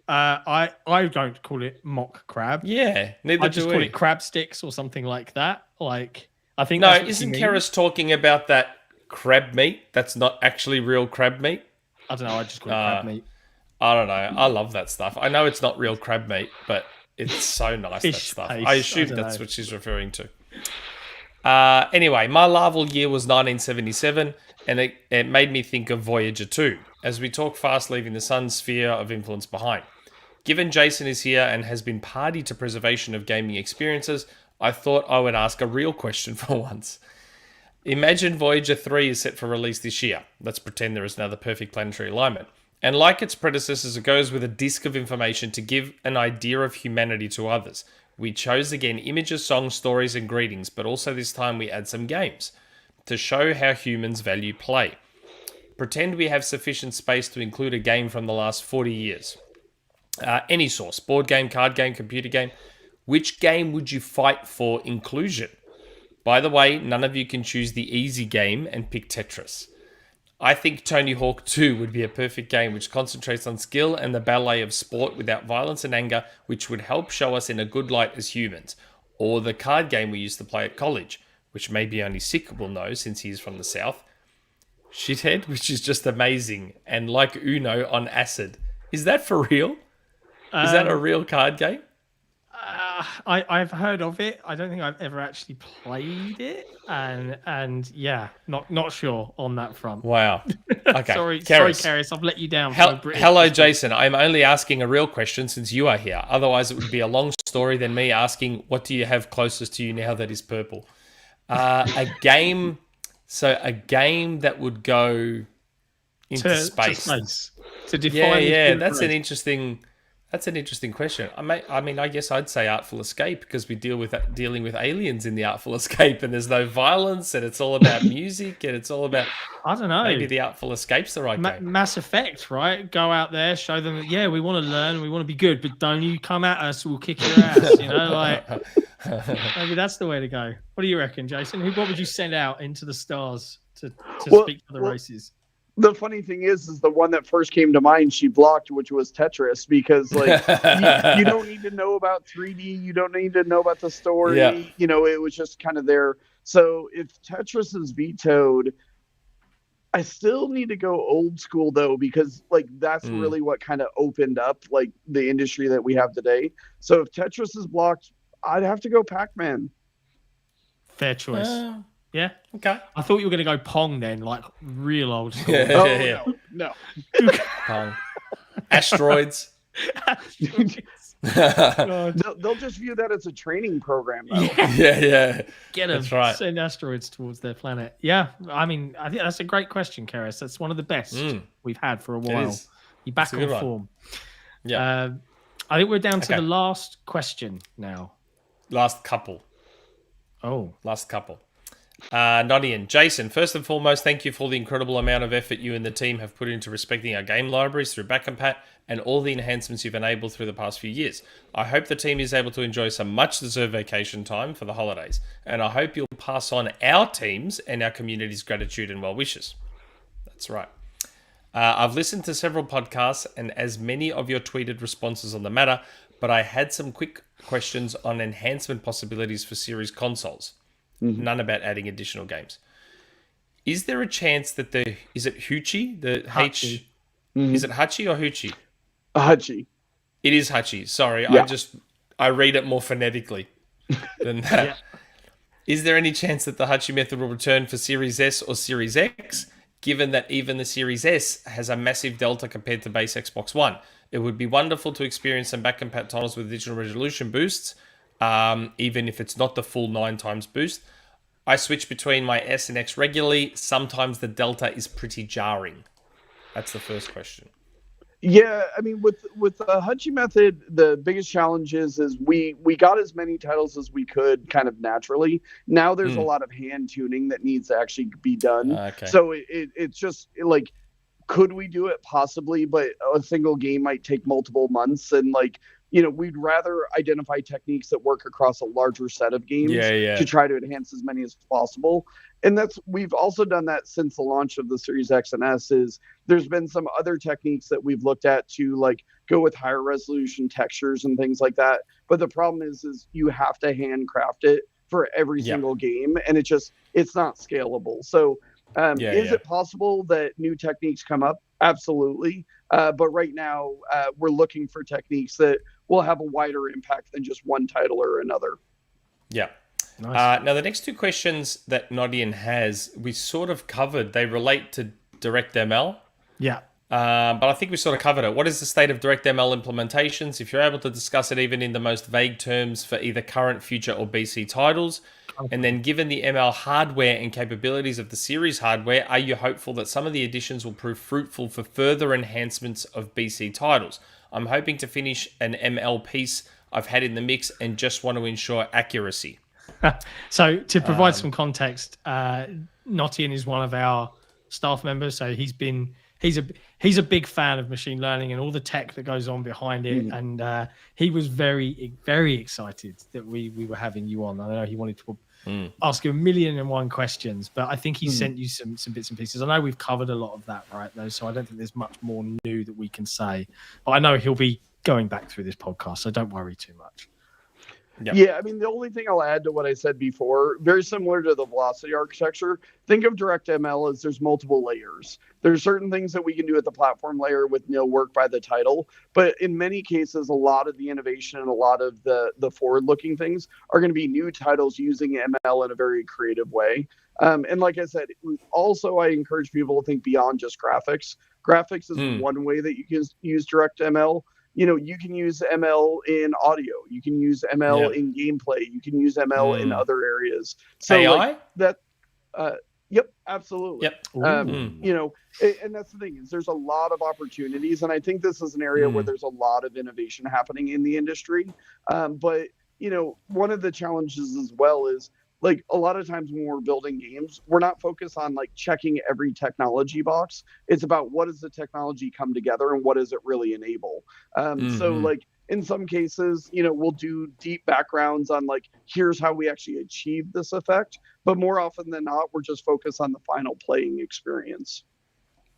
I don't call it mock crab. Yeah, neither I just do call we. it crab sticks or something like that. Like, I think No, that's what isn't you mean. Cerys talking about that crab meat that's not actually real crab meat? I don't know. I just call it crab meat. I don't know. I love that stuff. I know it's not real crab meat, but it's so nice, that Fish stuff. paste, I assume I that's don't know. what she's referring to. Anyway, my larval year was 1977, and it made me think of Voyager 2, as we talk fast leaving the sun's sphere of influence behind. Given Jason is here and has been party to preservation of gaming experiences, I thought I would ask a real question for once. Imagine Voyager 3 is set for release this year. Let's pretend there is another perfect planetary alignment. And like its predecessors, it goes with a disk of information to give an idea of humanity to others. We chose again images, songs, stories, and greetings, but also this time we add some games to show how humans value play. Pretend we have sufficient space to include a game from the last 40 years. Any source, board game, card game, computer game. Which game would you fight for inclusion? By the way, none of you can choose the easy game and pick Tetris. I think Tony Hawk 2 would be a perfect game which concentrates on skill and the ballet of sport without violence and anger, which would help show us in a good light as humans. Or the card game we used to play at college, which maybe only Sick will know since he is from the south. Shithead, which is just amazing, and like Uno on acid. Is that for real? Is that a real card game? I've heard of it. I don't think I've ever actually played it, and yeah, not sure on that front. Wow. Okay. sorry, Cerys. Cerys, I've let you down. Hello, Jason. I'm only asking a real question since you are here. Otherwise, it would be a long story than me asking, what do you have closest to you now that is purple? A game. So a game that would go into space. To define. Yeah. That's an interesting question. I guess I'd say Artful Escape because we dealing with aliens in the Artful Escape, and there's no violence, and it's all about music, and it's all about. I don't know. Maybe the Artful Escape's the right game. Mass Effect, right? Go out there, show them that we want to learn, we want to be good, but don't you come at us, we'll kick your ass. Maybe that's the way to go. What do you reckon, Jason? What would you send out into the stars to speak to the races? The funny thing is the one that first came to mind she blocked, which was Tetris, because you don't need to know about 3D, you don't need to know about the story. Yeah. It was just kind of there. So if Tetris is vetoed, I still need to go old school though, because that's really what kind of opened up the industry that we have today. So if Tetris is blocked, I'd have to go Pac-Man. Fair choice. Yeah. Okay. I thought you were going to go Pong then, like real old school. Yeah. No. Pong. Asteroids. They'll just view that as a training program, though. Yeah. Get them. That's right. Send asteroids towards their planet. Yeah. I mean, I think that's a great question, Cerys. That's one of the best we've had for a while. You're back on form. Yeah. I think we're down to the last question now. Last couple. Knottian. Jason, first and foremost, thank you for the incredible amount of effort you and the team have put into respecting our game libraries through backcompat and all the enhancements you've enabled through the past few years. I hope the team is able to enjoy some much-deserved vacation time for the holidays, and I hope you'll pass on our team's and our community's gratitude and well wishes. That's right. I've listened to several podcasts and as many of your tweeted responses on the matter, but I had some quick questions on enhancement possibilities for series consoles. Mm-hmm. None about adding additional games. Is there a chance that is it Heutchy? Heutchy. Is it Heutchy or Heutchy? Heutchy. It is Heutchy. Sorry, yeah. I read it more phonetically than that. Yeah. Is there any chance that the Heutchy method will return for Series S or Series X, given that even the Series S has a massive delta compared to base Xbox One? It would be wonderful to experience some backcompat titles with digital resolution boosts, even if it's not the full 9 times boost. I switch between my S and X regularly. Sometimes the delta is pretty jarring. That's the first question. Yeah, I mean, with the Heutchy method, the biggest challenge is we got as many titles as we could kind of naturally. Now there's a lot of hand tuning that needs to actually be done. Okay. So it's just could we do it? Possibly, but a single game might take multiple months, and we'd rather identify techniques that work across a larger set of games to try to enhance as many as possible. And we've also done that since the launch of the Series X and S. There's been some other techniques that we've looked at to go with higher resolution textures and things like that. But the problem is you have to handcraft it for every single game, and it's not scalable. So is it possible that new techniques come up? Absolutely. But right now we're looking for techniques that will have a wider impact than just one title or another. Yeah. Nice. Now, the next two questions that Knottian has, we sort of covered. They relate to DirectML. Yeah. But I think we sort of covered it. What is the state of DirectML implementations? If you're able to discuss it even in the most vague terms for either current, future, or BC titles. And then given the ML hardware and capabilities of the Cerys hardware, are you hopeful that some of the additions will prove fruitful for further enhancements of BC titles? I'm hoping to finish an ML piece I've had in the mix and just want to ensure accuracy. So to provide some context, Knottian is one of our staff members. So he's a big fan of machine learning and all the tech that goes on behind it. And he was very, very excited that we were having you on. I know he wanted to ask you 1,000,001 questions, but I think he sent you some bits and pieces. I know we've covered a lot of that, right, though, so I don't think there's much more new that we can say. But I know he'll be going back through this podcast, so don't worry too much. Yep. Yeah, I mean, the only thing I'll add to what I said before, very similar to the velocity architecture, think of DirectML as there's multiple layers. There's certain things that we can do at the platform layer with no work by the title, but in many cases, a lot of the innovation and a lot of the forward-looking things are going to be new titles using ML in a very creative way. And like I said, also I encourage people to think beyond just graphics. Graphics is one way that you can use DirectML. You know, you can use ML in audio, you can use ML in gameplay, you can use ML in other areas. So AI? like that, yep, absolutely. Yep. You know, and that's the thing is there's a lot of opportunities, and I think this is an area where there's a lot of innovation happening in the industry. But you know, one of the challenges as well is, like, a lot of times when we're building games, we're not focused on like checking every technology box. It's about what does the technology come together and what does it really enable. So like in some cases, you know, we'll do deep backgrounds on like, here's how we actually achieve this effect. But more often than not, we're just focused on the final playing experience.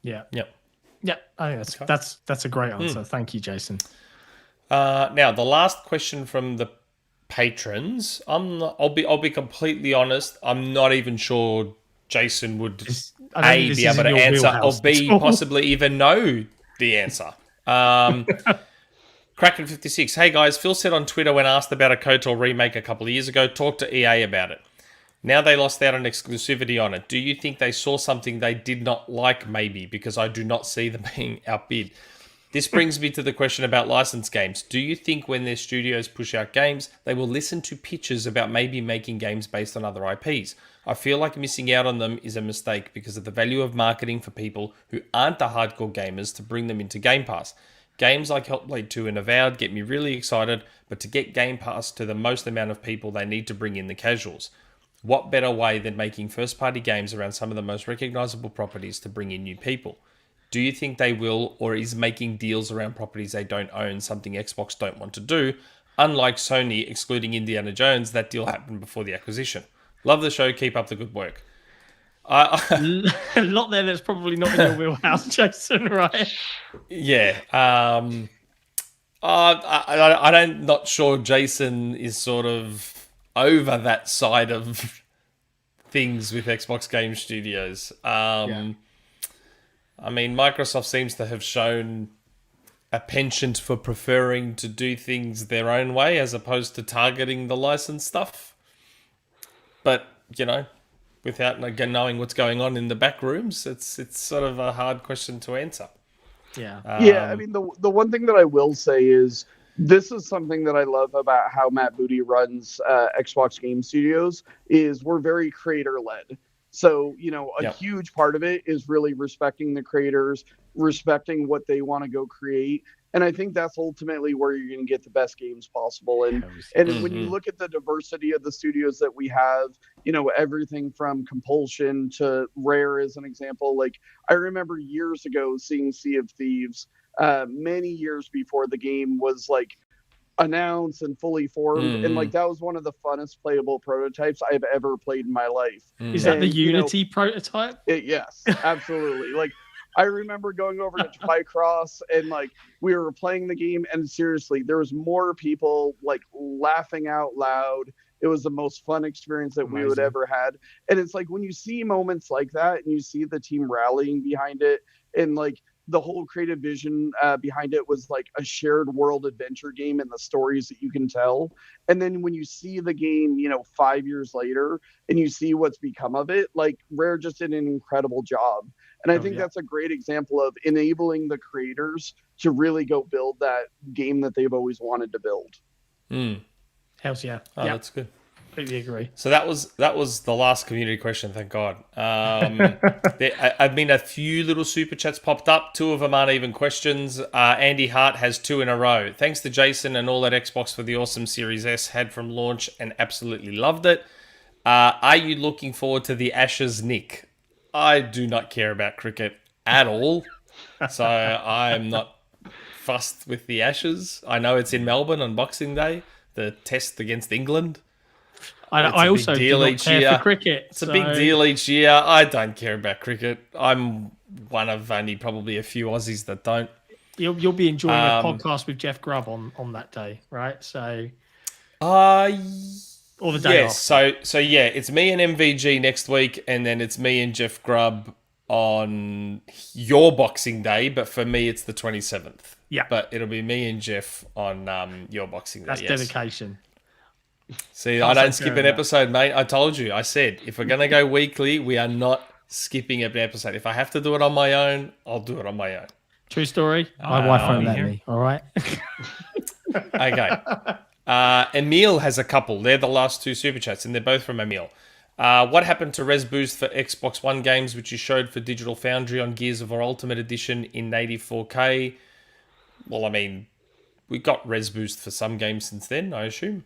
Yeah. I think that's a great answer. Thank you, Jason. Now the last question from the patrons, I'll be completely honest, I'm not even sure Jason would A, be able to answer, or B, possibly even know the answer. Kraken56, hey guys, Phil said on Twitter when asked about a KOTOR remake a couple of years ago, talk to EA about it. Now they lost out on exclusivity on it. Do you think they saw something they did not like, maybe? Because I do not see them being outbid. This brings me to the question about licensed games. Do you think when their studios push out games, they will listen to pitches about maybe making games based on other IPs? I feel like missing out on them is a mistake because of the value of marketing for people who aren't the hardcore gamers to bring them into Game Pass. Games like Heutchy 2 and Aaaaaand get me really excited, but to get Game Pass to the most amount of people, they need to bring in the casuals. What better way than making first-party games around some of the most recognizable properties to bring in new people? Do you think they will, or is making deals around properties they don't own something Xbox don't want to do? Unlike Sony excluding Indiana Jones, that deal happened before the acquisition. Love the show. Keep up the good work. A lot there that's probably not in your wheelhouse, Jason, right? Yeah. I'm not sure Jason is sort of over that side of things with Xbox Game Studios. I mean, Microsoft seems to have shown a penchant for preferring to do things their own way as opposed to targeting the licensed stuff. But, you know, without knowing what's going on in the back rooms, it's sort of a hard question to answer. Yeah. I mean, the one thing that I will say is this is something that I love about how Matt Booty runs Xbox Game Studios is we're very creator-led. So, you know, a huge part of it is really respecting the creators, respecting what they want to go create. And I think that's ultimately where you're going to get the best games possible. And when you look at the diversity of the studios that we have, you know, everything from Compulsion to Rare as an example. Like, I remember years ago seeing Sea of Thieves, many years before the game was like announced and fully formed, and like that was one of the funnest playable prototypes I've ever played in my life. Is that the Unity prototype? Yes, absolutely. Like, I remember going over to Twycross and like we were playing the game, and seriously, there was more people like laughing out loud. It was the most fun experience that we would ever had. And it's like when you see moments like that and you see the team rallying behind it, and like the whole creative vision behind it was like a shared world adventure game and the stories that you can tell. And then when you see the game, you know, 5 years later and you see what's become of it, like Rare just did an incredible job. And I think that's a great example of enabling the creators to really go build that game that they've always wanted to build. Hells yeah. Oh, that's good. Completely agree. So that was the last community question. Thank God. There have been a few little super chats popped up. 2 of them aren't even questions. Andy Hart has 2 in a row. Thanks to Jason and all at Xbox for the awesome Series S had from launch and absolutely loved it. Are you looking forward to the Ashes, Nick? I do not care about cricket at all, so I'm not fussed with the Ashes. I know it's in Melbourne on Boxing Day, the test against England. I also do not care for cricket. It's a big deal each year. I don't care about cricket. I'm one of only probably a few Aussies that don't. You'll be enjoying a podcast with Jeff Grubb on that day, right? So, or the day off. So yeah, it's me and MVG next week, and then it's me and Jeff Grubb on your Boxing Day. But for me, it's the 27th. Yeah, but it'll be me and Jeff on your Boxing Day. That's dedication. See, I don't skip an episode, mate. I told you. I said, if we're going to go weekly, we are not skipping an episode. If I have to do it on my own, I'll do it on my own. True story. My wife won't let me. All right. Okay. Emil has a couple. They're the last 2 super chats, and they're both from Emil. What happened to Res Boost for Xbox One games, which you showed for Digital Foundry on Gears of War Ultimate Edition in 84K? Well, I mean, we got Res Boost for some games since then, I assume.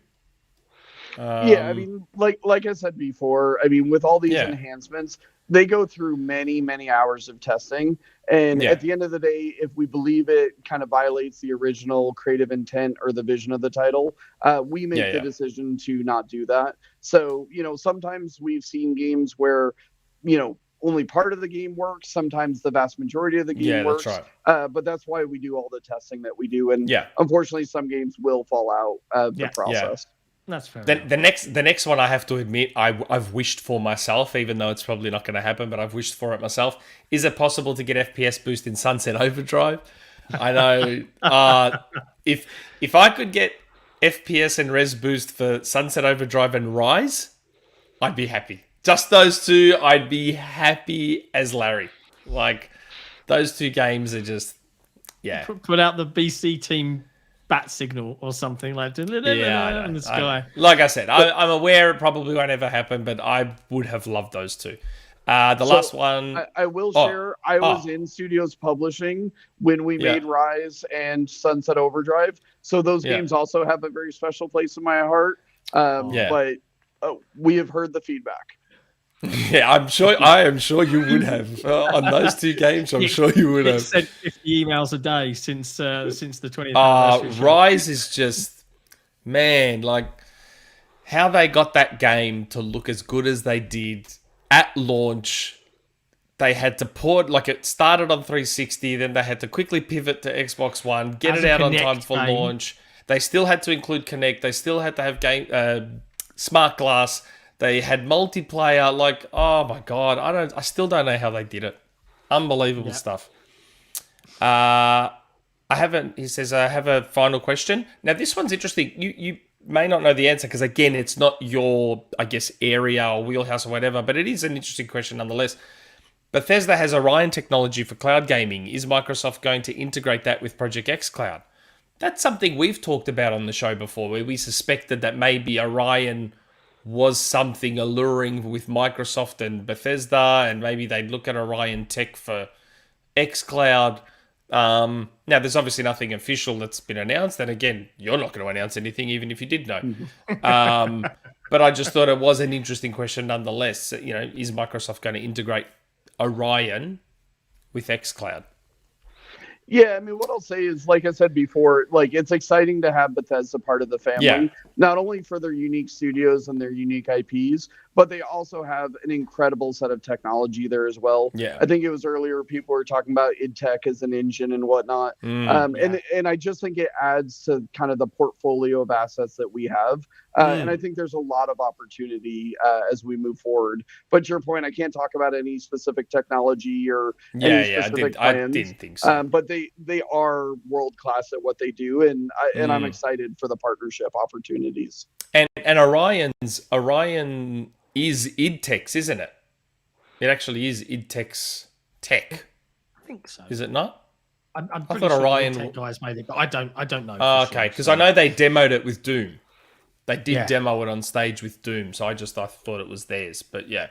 Yeah, I mean, like I said before, I mean, with all these enhancements, they go through many, many hours of testing. And at the end of the day, if we believe it kind of violates the original creative intent or the vision of the title, we make the decision to not do that. So, sometimes we've seen games where, only part of the game works. Sometimes the vast majority of the game works. That's right. But that's why we do all the testing that we do. And unfortunately, some games will fall out of the process. Yeah. That's fair. The next one, I have to admit, I've wished for myself, even though it's probably not going to happen, but I've wished for it myself. Is it possible to get FPS boost in Sunset Overdrive? I know. If I could get FPS and res boost for Sunset Overdrive and Rise, I'd be happy. Just those 2, I'd be happy as Larry. Like, those 2 games are just, Put out the BC team bat signal or something like in the sky. Like I said, I'm aware it probably won't ever happen, but I would have loved those 2. Last one. I will share. I was in Studios Publishing when we made Rise and Sunset Overdrive. So those games also have a very special place in my heart. But we have heard the feedback. Yeah, I am sure you would have on those 2 games. I'm sure you would have sent 50 emails a day since the 20th anniversary. Rise is just, man, like how they got that game to look as good as they did at launch. They had to port, like it started on 360, then they had to quickly pivot to Xbox One, get it out on time for launch. They still had to include Connect. They still had to have Smart Glass. They had multiplayer. Like, oh my God, I still don't know how they did it. Unbelievable stuff. He says, I have a final question. Now, this one's interesting. You may not know the answer because, again, it's not your, I guess, area or wheelhouse or whatever, but it is an interesting question nonetheless. Bethesda has Orion technology for cloud gaming. Is Microsoft going to integrate that with Project X Cloud? That's something we've talked about on the show before, where we suspected that maybe Orion was something alluring with Microsoft and Bethesda, and maybe they'd look at Orion tech for xCloud. Now, there's obviously nothing official that's been announced, and again, you're not going to announce anything, even if you did know. But I just thought it was an interesting question nonetheless. Is Microsoft going to integrate Orion with xCloud? Yeah, I mean, what I'll say is, like I said before, like it's exciting to have Bethesda part of the family, not only for their unique studios and their unique IPs, but they also have an incredible set of technology there as well. Yeah, I think it was earlier people were talking about id Tech as an engine and whatnot, and I just think it adds to kind of the portfolio of assets that we have, and I think there's a lot of opportunity as we move forward. But to your point, I can't talk about any specific technology or any specific plans. I didn't think so. But they are world class at what they do, and I'm excited for the partnership opportunities. And Orion is id Tech's, isn't it? It actually is id Tech's Tech. I think so. Is it not? I'm I pretty thought sure Orion the tech guys made it, but I don't know. Oh, for okay, sure, because so- I know they demoed it with Doom. They did Yeah. demo it on stage with Doom, so I thought it was theirs. But yeah,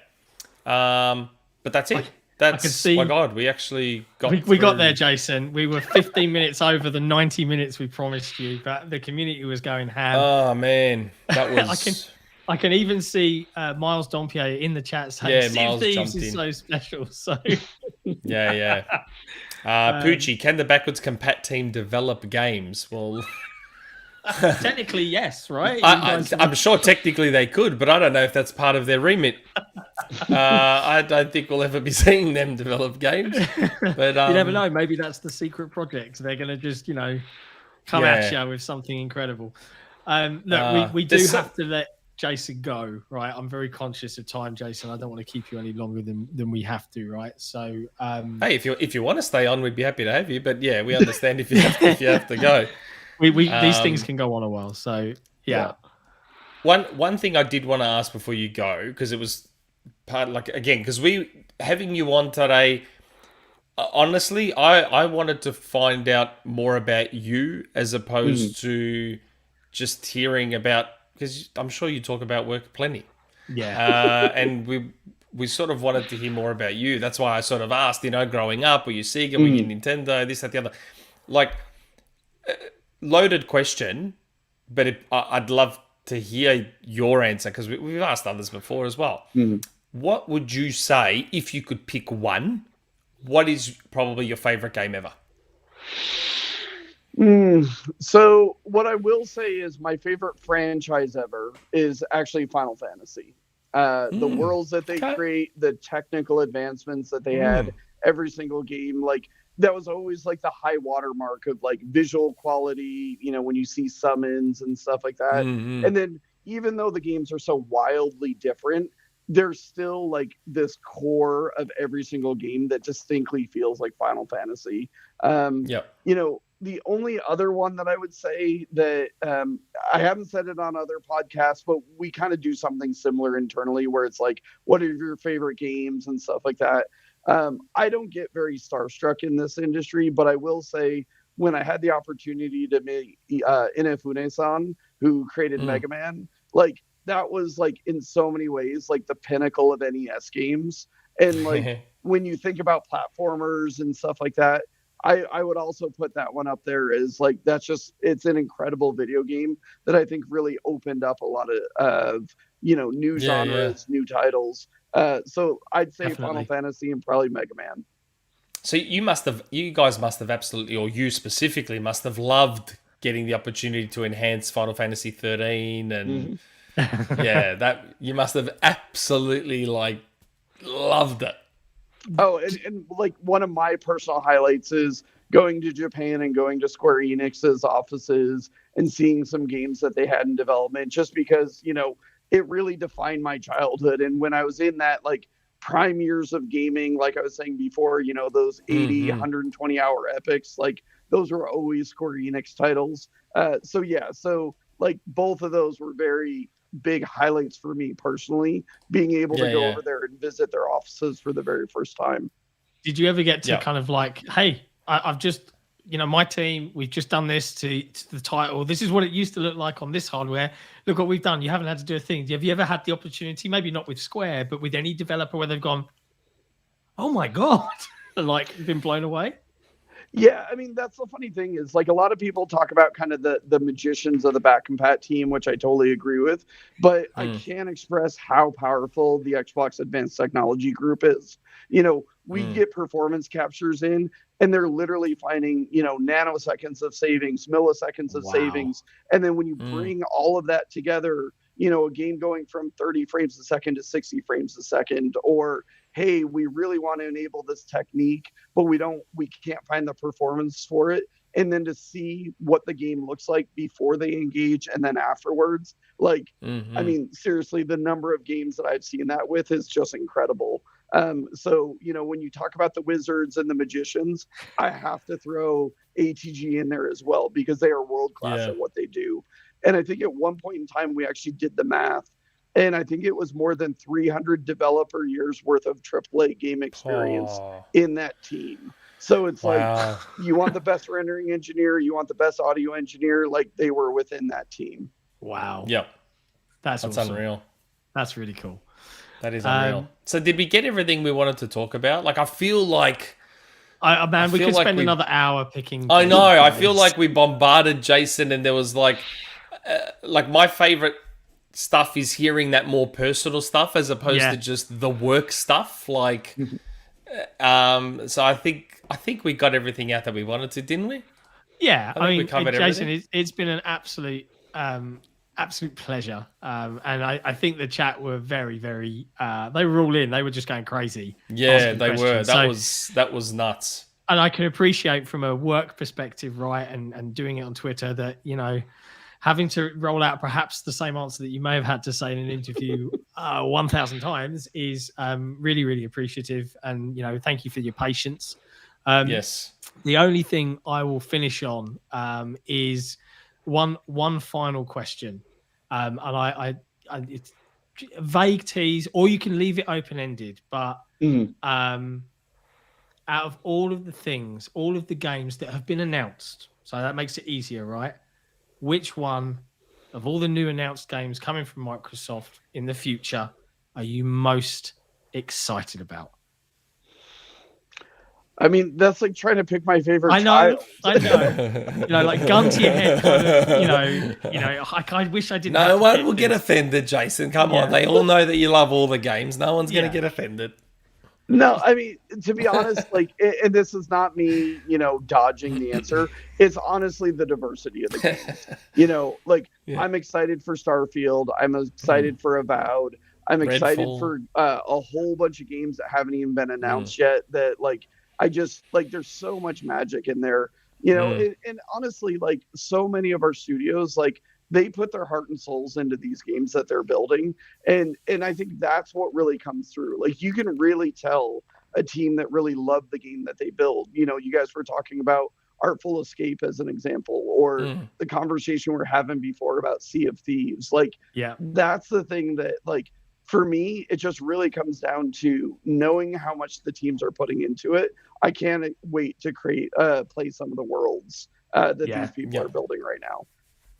but that's it. That's can see- my God. We actually got we got through- there, Jason. We were 15 minutes over the 90 minutes we promised you, but the community was going ham. Oh man, that was. I can even see Miles Dompier in the chat saying, Yeah, Sea of Miles Thieves jumped is in. so special. So Yeah. Poochie, can the backwards compat team develop games? Well, technically, yes, right? You guys- I'm sure technically they could, but I don't know if that's part of their remit. I don't think we'll ever be seeing them develop games. But you never know. Maybe that's the secret project. They're going to just, come at you with something incredible. Look, we do have to let Jason go, right? I'm very conscious of time, Jason. I don't want to keep you any longer than we have to, right? So, hey, if you want to stay on, we'd be happy to have you. But yeah, we understand if you have to go. We these things can go on a while. So yeah. One thing I did want to ask before you go, because it was part because we having you on today. Honestly, I wanted to find out more about you as opposed to just hearing about, because I'm sure you talk about work plenty. Yeah. And we sort of wanted to hear more about you. That's why I sort of asked, growing up, were you Sega, were you Nintendo, this, that, the other. Loaded question, but I'd love to hear your answer, because we've asked others before as well. What would you say, if you could pick one, what is probably your favorite game ever? So what I will say is my favorite franchise ever is actually Final Fantasy. The worlds that they create, the technical advancements that they had, every single game, that was always the high watermark of visual quality, when you see summons and stuff like that. And then even though the games are so wildly different, there's still this core of every single game that distinctly feels like Final Fantasy. The only other one that I would say that I haven't said it on other podcasts, but we kind of do something similar internally where it's what are your favorite games and stuff like that. I don't get very starstruck in this industry, but I will say when I had the opportunity to meet Inafune-san, who created Mega Man, that was in so many ways the pinnacle of NES games. And when you think about platformers and stuff like that, I would also put that one up there as it's an incredible video game that I think really opened up a lot of new genres, new titles. So I'd say Final Fantasy and probably Mega Man. So you guys must have absolutely, or you specifically must have loved getting the opportunity to enhance Final Fantasy 13 and that you must have absolutely loved it. Oh, and one of my personal highlights is going to Japan and going to Square Enix's offices and seeing some games that they had in development, just because, it really defined my childhood. And when I was in that prime years of gaming, like I was saying before, those 80, 120 hour epics, those were always Square Enix titles. So both of those were very big highlights for me personally, being able to go over there and visit their offices for the very first time. Did you ever get to kind of hey, I've just, my team, we've just done this to the title. This is what it used to look like on this hardware. Look what we've done. You haven't had to do a thing. Have you ever had the opportunity, maybe not with Square, but with any developer where they've gone, oh my God, been blown away? Yeah, I mean, that's the funny thing is a lot of people talk about kind of the magicians of the back compat team, which I totally agree with, but I can't express how powerful the Xbox Advanced Technology Group is. We get performance captures in, and they're literally finding, nanoseconds of savings, milliseconds of savings. And then when you bring all of that together, a game going from 30 frames a second to 60 frames a second, or hey, we really want to enable this technique, but we can't find the performance for it. And then to see what the game looks like before they engage and then afterwards, I mean, seriously, the number of games that I've seen that with is just incredible. So, when you talk about the wizards and the magicians, I have to throw ATG in there as well, because they are world class at what they do. And I think at one point in time, we actually did the math. and I think it was more than 300 developer years worth of AAA game experience in that team. So it's like, you want the best rendering engineer, you want the best audio engineer, like they were within that team. Wow. Yep. That's awesome. Unreal. That's really cool. That is unreal. So did we get everything we wanted to talk about? Like, I feel like... we could spend another hour picking... I know. I feel like we bombarded Jason, and there was like my favorite stuff is hearing that more personal stuff as opposed to just the work stuff. Like, so I think we got everything out that we wanted to, didn't we? Yeah, I mean, we covered Jason, everything. it's been an absolute pleasure, and I think the chat were very, very. They were all in. They were just going crazy. Yeah, they were. That was nuts. And I can appreciate from a work perspective, right, and doing it on Twitter that, you know, having to roll out perhaps the same answer that you may have had to say in an interview 1,000 times is really, really appreciative. And, you know, thank you for your patience. Yes. The only thing I will finish on is one final question. And it's a vague tease, or you can leave it open-ended. But out of all of the things, all of the games that have been announced, so that makes it easier, right? Which one of all the new announced games coming from Microsoft in the future are you most excited about? I mean, that's like trying to pick my favorite I know. child. You know, like gun to your head, kind of, you know. I wish I didn't. No one will get offended, Jason. Come on, they all know that you love all the games. No one's gonna get offended. No, I mean, to be honest, like, and this is not me, you know, dodging the answer. It's honestly the diversity of the games. You know, like, I'm excited for Starfield. I'm excited for Avowed. I'm excited for a whole bunch of games that haven't even been announced yet. That, like, I just, like, there's so much magic in there. You know, and honestly, like, so many of our studios, like, they put their heart and souls into these games that they're building. And I think that's what really comes through. Like, you can really tell a team that really loved the game that they build. You know, you guys were talking about Artful Escape as an example, or the conversation we're having before about Sea of Thieves. Like, that's the thing that, like, for me, it just really comes down to knowing how much the teams are putting into it. I can't wait to play some of the worlds that these people are building right now.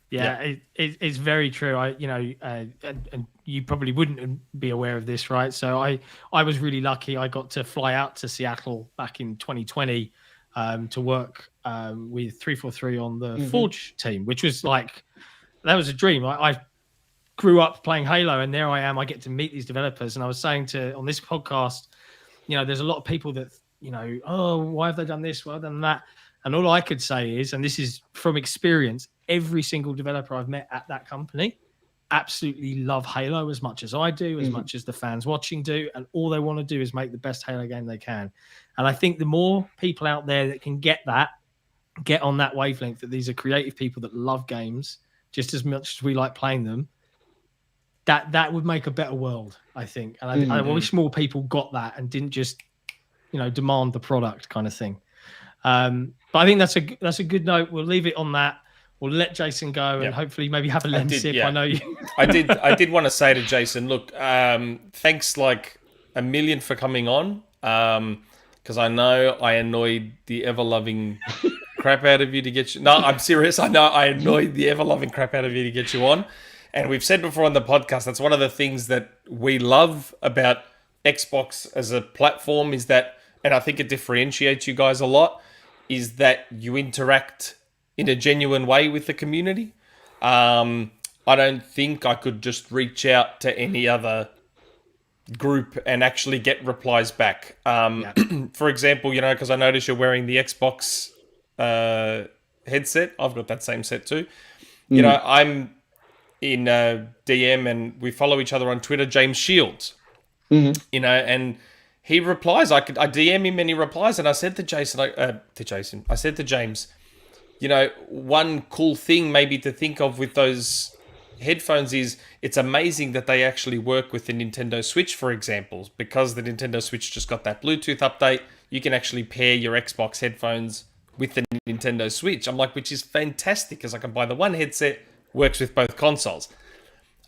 Yeah, it's very true. And you probably wouldn't be aware of this, right? So I was really lucky. I got to fly out to Seattle back in 2020 to work with 343 on the Forge team, which was like, that was a dream. I grew up playing Halo, and there I am. I get to meet these developers, and I was saying on this podcast, you know, there's a lot of people that, you know, oh, why have they done this? Why have they done that? And all I could say is, and this is from experience, every single developer I've met at that company absolutely love Halo as much as I do, as much as the fans watching do, and all they want to do is make the best Halo game they can. And I think the more people out there that can get on that wavelength, that these are creative people that love games just as much as we like playing them, that would make a better world, I think. And I wish more people got that and didn't just, you know, demand the product kind of thing. But I think that's a good note. We'll leave it on that. We'll let Jason go and hopefully maybe have a lemon sip. I know you. I did want to say to Jason, look, thanks like a million for coming on. Because I know I annoyed the ever-loving crap out of you to get you. No, I'm serious. I know I annoyed the ever-loving crap out of you to get you on. And we've said before on the podcast, that's one of the things that we love about Xbox as a platform is that, and I think it differentiates you guys a lot, is that you interact in a genuine way with the community. I don't think I could just reach out to any other group and actually get replies back. For example, you know, because I noticed you're wearing the Xbox headset. I've got that same set too. You know, I'm in DM and we follow each other on Twitter, James Shields. You know, and he replies. I DM him and he replies. And I said to Jason, I said to James, you know, one cool thing maybe to think of with those headphones is it's amazing that they actually work with the Nintendo Switch, for example, because the Nintendo Switch just got that Bluetooth update. You can actually pair your Xbox headphones with the Nintendo Switch. I'm like, which is fantastic because I can buy the one headset, works with both consoles.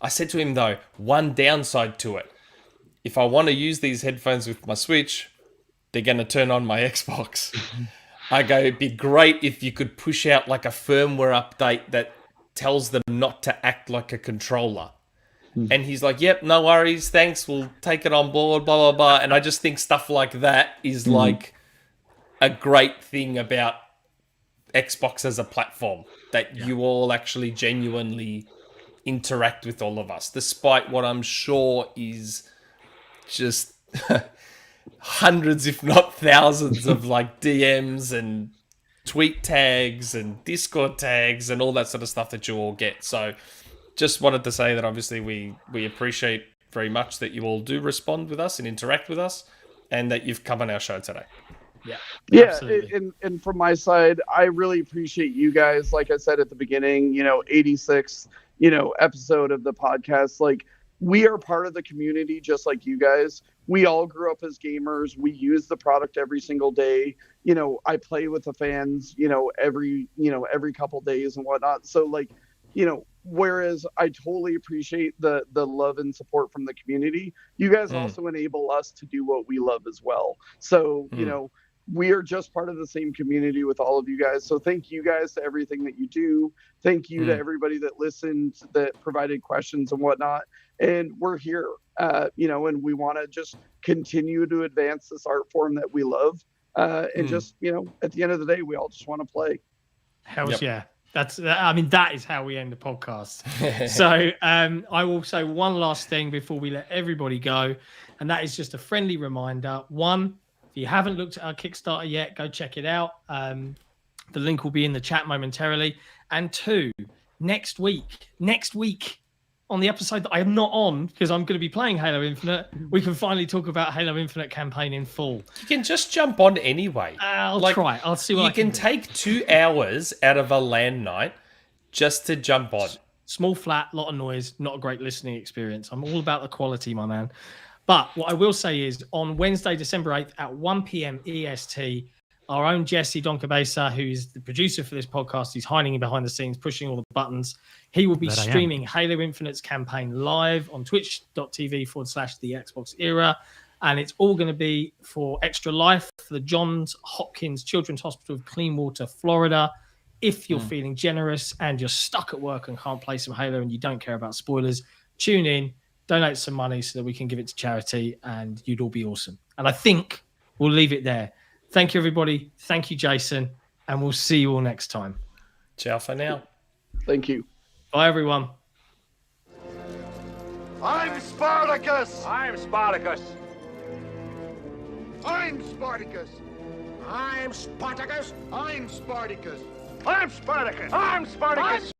I said to him, though, one downside to it. If I want to use these headphones with my Switch, they're going to turn on my Xbox. I go, it'd be great if you could push out like a firmware update that tells them not to act like a controller. And he's like, yep, no worries, thanks, we'll take it on board, blah, blah, blah. And I just think stuff like that is like a great thing about Xbox as a platform, that you all actually genuinely interact with all of us, despite what I'm sure is just hundreds, if not thousands, of like DMs and tweet tags and Discord tags and all that sort of stuff that you all get. So just wanted to say that obviously we appreciate very much that you all do respond with us and interact with us, and that you've come on our show today. Yeah, and from my side, I really appreciate you guys. Like I said at the beginning, 86th, episode of the podcast. Like, we are part of the community, just like you guys. We all grew up as gamers. We use the product every single day. I play with the fans, every couple days and whatnot. So like, whereas I totally appreciate the love and support from the community, you guys also enable us to do what we love as well. So, we are just part of the same community with all of you guys. So thank you guys to everything that you do. Thank you to everybody that listened, that provided questions and whatnot. And we're here, and we want to just continue to advance this art form that we love. And just, at the end of the day, we all just want to play. Hells yeah. That is how we end the podcast. So I will say one last thing before we let everybody go, and that is just a friendly reminder. One, if you haven't looked at our Kickstarter yet, go check it out. The link will be in the chat momentarily. And two, next week on the episode that I am not on, because I'm going to be playing Halo Infinite, we can finally talk about Halo Infinite campaign in full. You can just jump on anyway. I'll try. I'll see what I can do. Take 2 hours out of a LAN night just to jump on. Small flat, lot of noise, not a great listening experience. I'm all about the quality, my man. But what I will say is on Wednesday, December 8th at 1 p.m. EST, our own Jesse Don Cabeza, who is the producer for this podcast, he's hiding behind the scenes, pushing all the buttons. He will be streaming Halo Infinite's campaign live on twitch.tv/the Xbox Era. And it's all going to be for Extra Life for the Johns Hopkins Children's Hospital of Cleanwater, Florida. If you're feeling generous and you're stuck at work and can't play some Halo and you don't care about spoilers, tune in. Donate some money so that we can give it to charity, and you'd all be awesome. And I think we'll leave it there. Thank you, everybody. Thank you, Jason. And we'll see you all next time. Ciao for now. Thank you. Bye, everyone. I'm Spartacus. I'm Spartacus. I'm Spartacus. I'm Spartacus. I'm Spartacus. I'm Spartacus. I'm Spartacus.